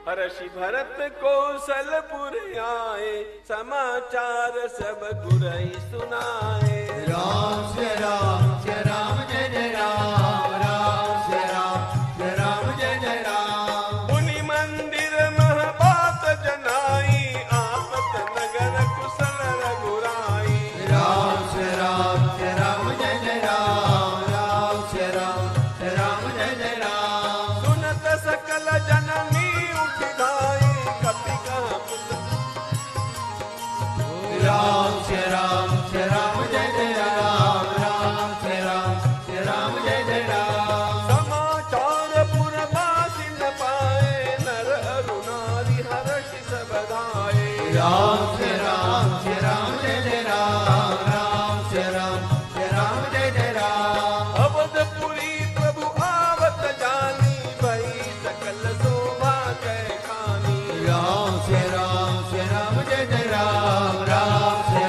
हर्षि भरत कौशलपुर आए, समाचार सब गुरई सुनाए। राम जय राम जय जय राम, राम जय राम जय जय राम। मुनि मंदिर मह बात जनाई, आपत नगर कुशल रघुराई। राम जय राम जय जय राम, राम जय राम जय जय राम। सुनत सकल जननी उठिधाई, कपि कहा पुत। राम जय राम जय जय राम, राम जय राम जय जय राम। समाचार पुरवासी न पाए, नर अरु नारी हर्षि सब धाये। राम जय राम जय जय राम, राम जय राम जय जय राम। अवधपुरी प्रभु आवत जानी, भई सकल शोभा कै खानी। राम जय राम जय जय राम, राम जय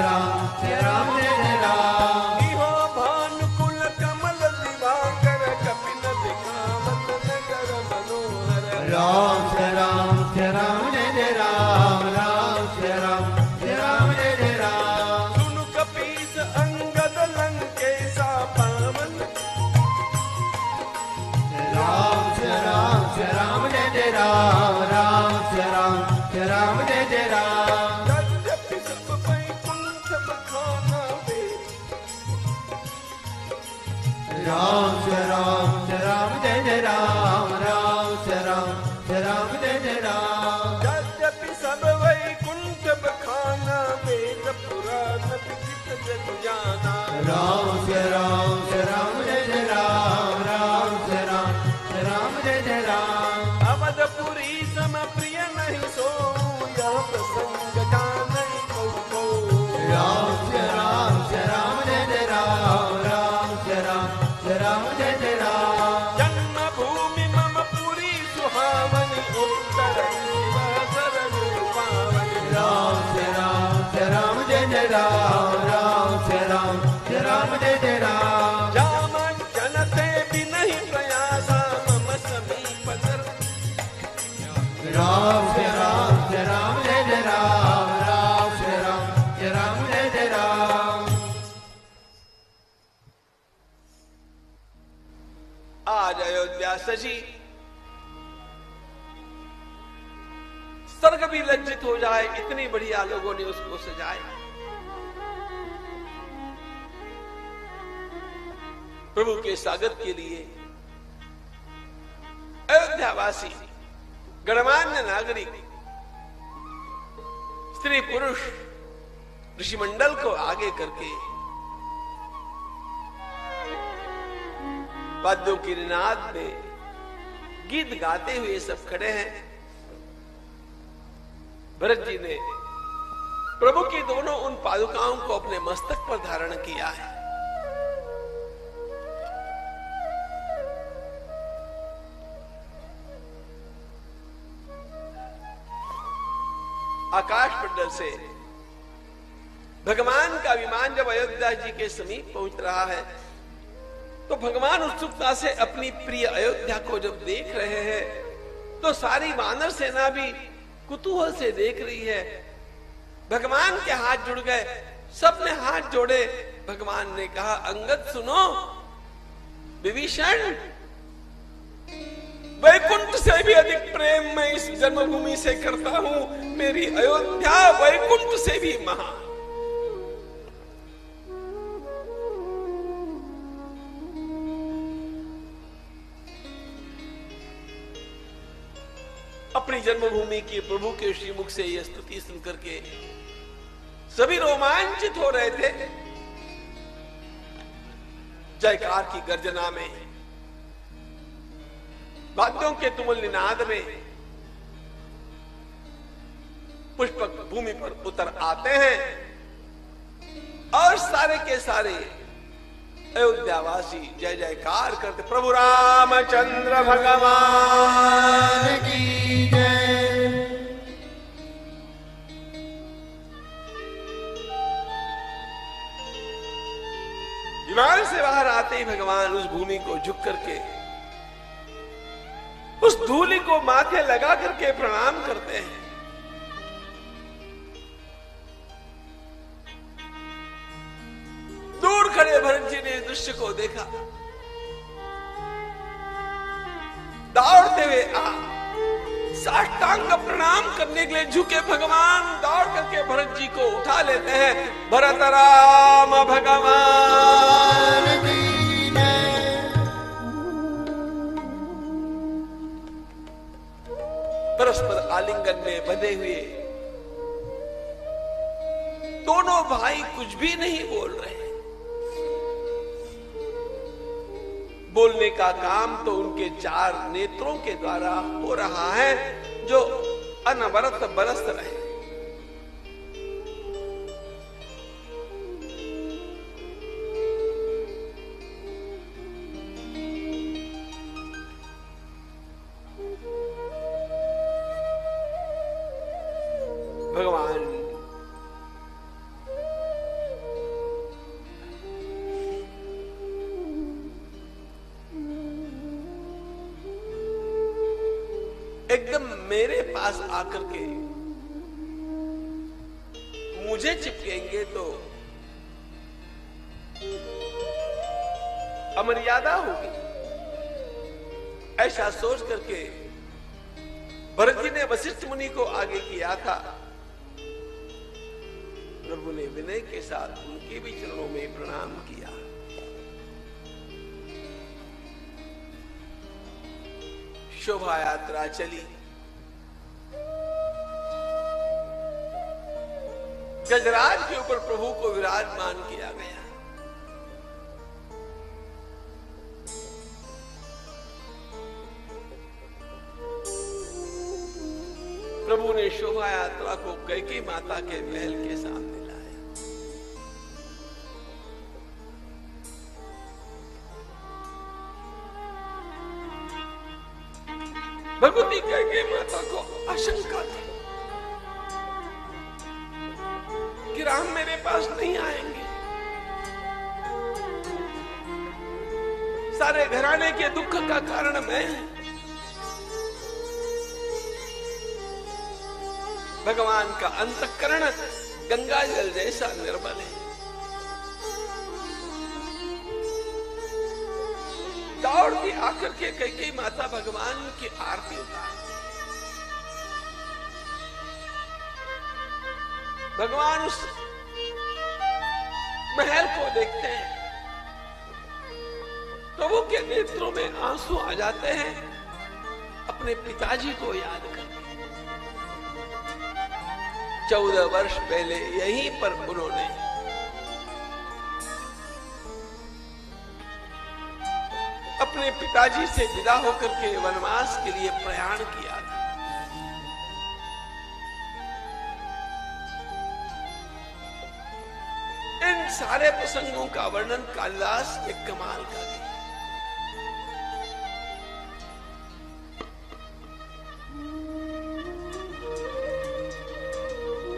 राम जय जय राम। इहो भानुकुल कमल दिवाकर, कपिल दिखावत नगर मनोहर। राम जय राम जय जय राम, राम जय राम जय जय राम। सुनु कपीस अंगद लंकेशा पावन। राम जय राम जय जय राम, राम जय राम जय जय राम। यद्यपि सब वैकुंठ बखाना वे, राम जय रघुरात विदित जग जाना। राम सिया राम जय जय राम, राम सिया राम जय जय राम। अवधपुरी सम प्रिय नहीं सो, यह प्रसंग जानई को। राम सिया राम जय जय राम, राम सिया राम जय जय राम। जन्मभूमि मम पुरी सुहावनी, उत्तर सरल पावनी। राम सिया राम जय जय राम, राम सिया राम जय जय राम। जाम जनते भी नहीं प्रयासा, मम समीप दर। राम सिया राम जय जय राम, राम सिया राम जय जय राम। आज अयोध्या सजी, स्वर्ग भी लज्जित हो जाए, इतनी बढ़िया लोगों ने उसको सजाया। प्रभु के स्वागत के लिए अयोध्यावासी, गणमान्य नागरिक, स्त्री पुरुष, ऋषिमंडल को आगे करके वाद्यों की निनाद में गीत गाते हुए सब खड़े हैं। भरत जी ने प्रभु की दोनों उन पादुकाओं को अपने मस्तक पर धारण किया है। आकाश मंडल से भगवान का विमान जब अयोध्या जी के समीप पहुंच रहा है, तो भगवान उत्सुकता से अपनी प्रिय अयोध्या को जब देख रहे हैं, तो सारी वानर सेना भी कुतूहल से देख रही है। भगवान के हाथ जुड़ गए, सबने हाथ जोड़े। भगवान ने कहा, अंगद सुनो, विभीषण, वैकुंठ से भी अधिक प्रेम मैं इस जन्मभूमि से करता हूं। मेरी अयोध्या वैकुंठ से भी महान। अपनी जन्मभूमि की प्रभु के श्रीमुख से यह स्तुति सुनकर के सभी रोमांचित हो रहे थे। जयकार की गर्जना में, वाद्यों के तुमुल निनाद में पुष्पक भूमि पर उतर आते हैं और सारे के सारे अयोध्यावासी जय जयकार करते। प्रभु रामचंद्र भगवान की जय। विमान से बाहर आते ही भगवान उस भूमि को झुक करके, उस धूलि को माथे लगा करके प्रणाम करते हैं। दूर खड़े भरत जी ने इस दृश्य को देखा, दौड़ते हुए साष्टांग प्रणाम करने के लिए झुके। भगवान दौड़ करके भरत जी को उठा लेते हैं। भरत राम भगवान की जय। परस्पर आलिंगन में बंधे हुए दोनों भाई कुछ भी नहीं बोल रहे। बोलने का काम तो उनके चार नेत्रों के द्वारा हो रहा है, जो अनवरत बरस रहे। भगवान एकदम मेरे पास आकर के मुझे चिपकेंगे तो अमर्यादा होगी। ऐसा सोच करके भरत जी ने वशिष्ठ मुनि को आगे किया था। प्रभु ने विनय के साथ उनके भी चरणों में प्रणाम किया। शोभा यात्रा चली। गजराज के ऊपर प्रभु को विराजमान किया गया। प्रभु ने शोभा यात्रा को कैकेयी माता के महल के सामने लाया। भगवती कैकेयी माता को आशंका थी कि राम मेरे पास नहीं आएंगे, सारे घराने के दुख का कारण मैं। भगवान का अंतःकरण गंगा जल जैसा निर्मल है। दौड़ती आकर के कैकेयी माता भगवान की आरती उतारती। भगवान उस महल को देखते हैं, प्रभु के नेत्रों में आंसू आ जाते हैं, अपने पिताजी को याद करके। 14 वर्ष पहले यहीं पर उन्होंने अपने पिताजी से विदा होकर के वनवास के लिए प्रयाण किया था। इन सारे प्रसंगों का वर्णन कालिदास के कमाल का किया।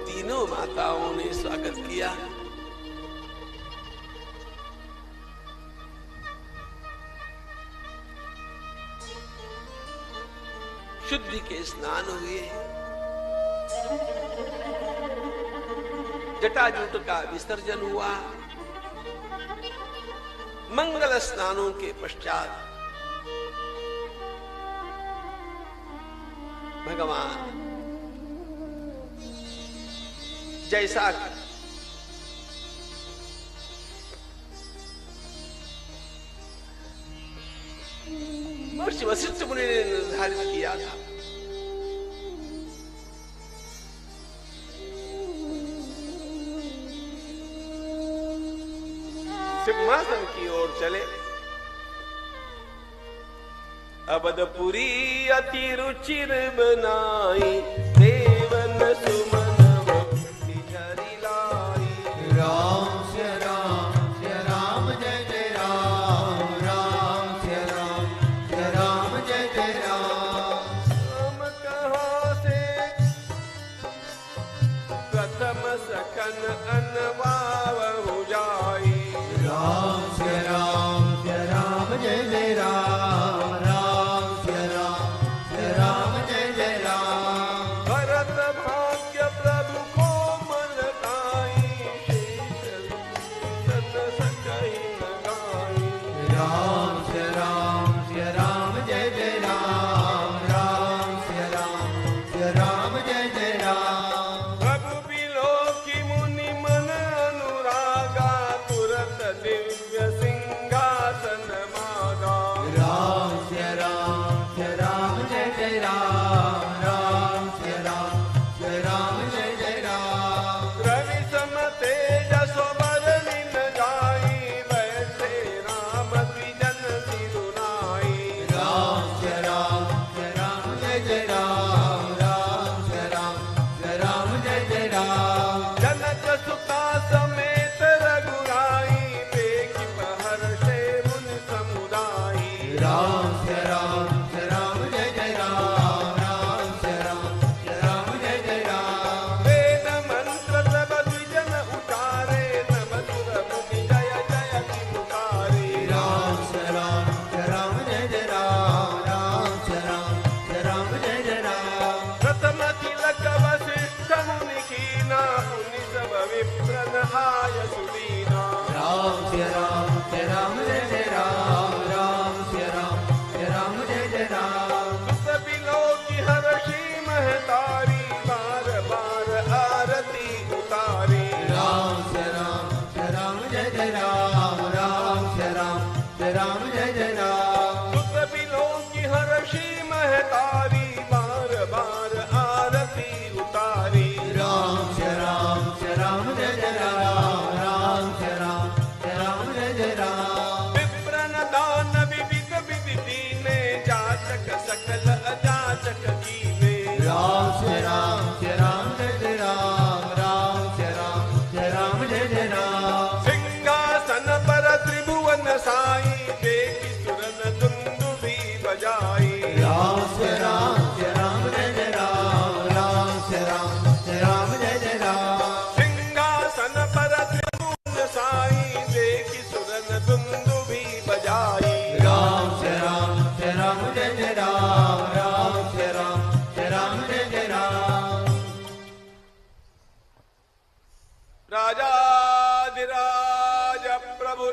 तीनों माताओं ने स्वागत किया। शुद्धि के स्नान हुए, जटाजूट का विसर्जन हुआ। मंगल स्नानों के पश्चात भगवान जैसा महर्षि वशिष्ठ मुनि ने निर्धारित किया था, सिंहासन की ओर चले। अवधपुरी अति रुचिर बनाई, देवन सुमन भाग्य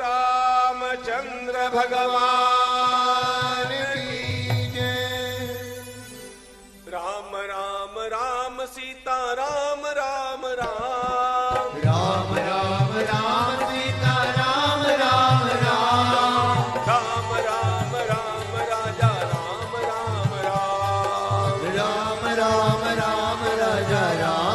रामचंद्र भगवान की जय। राम राम राम सीता राम राम राम, राम राम राम सीता राम राम राम, राम राम राम राजा राम राम राम, राम राम राम राजा राम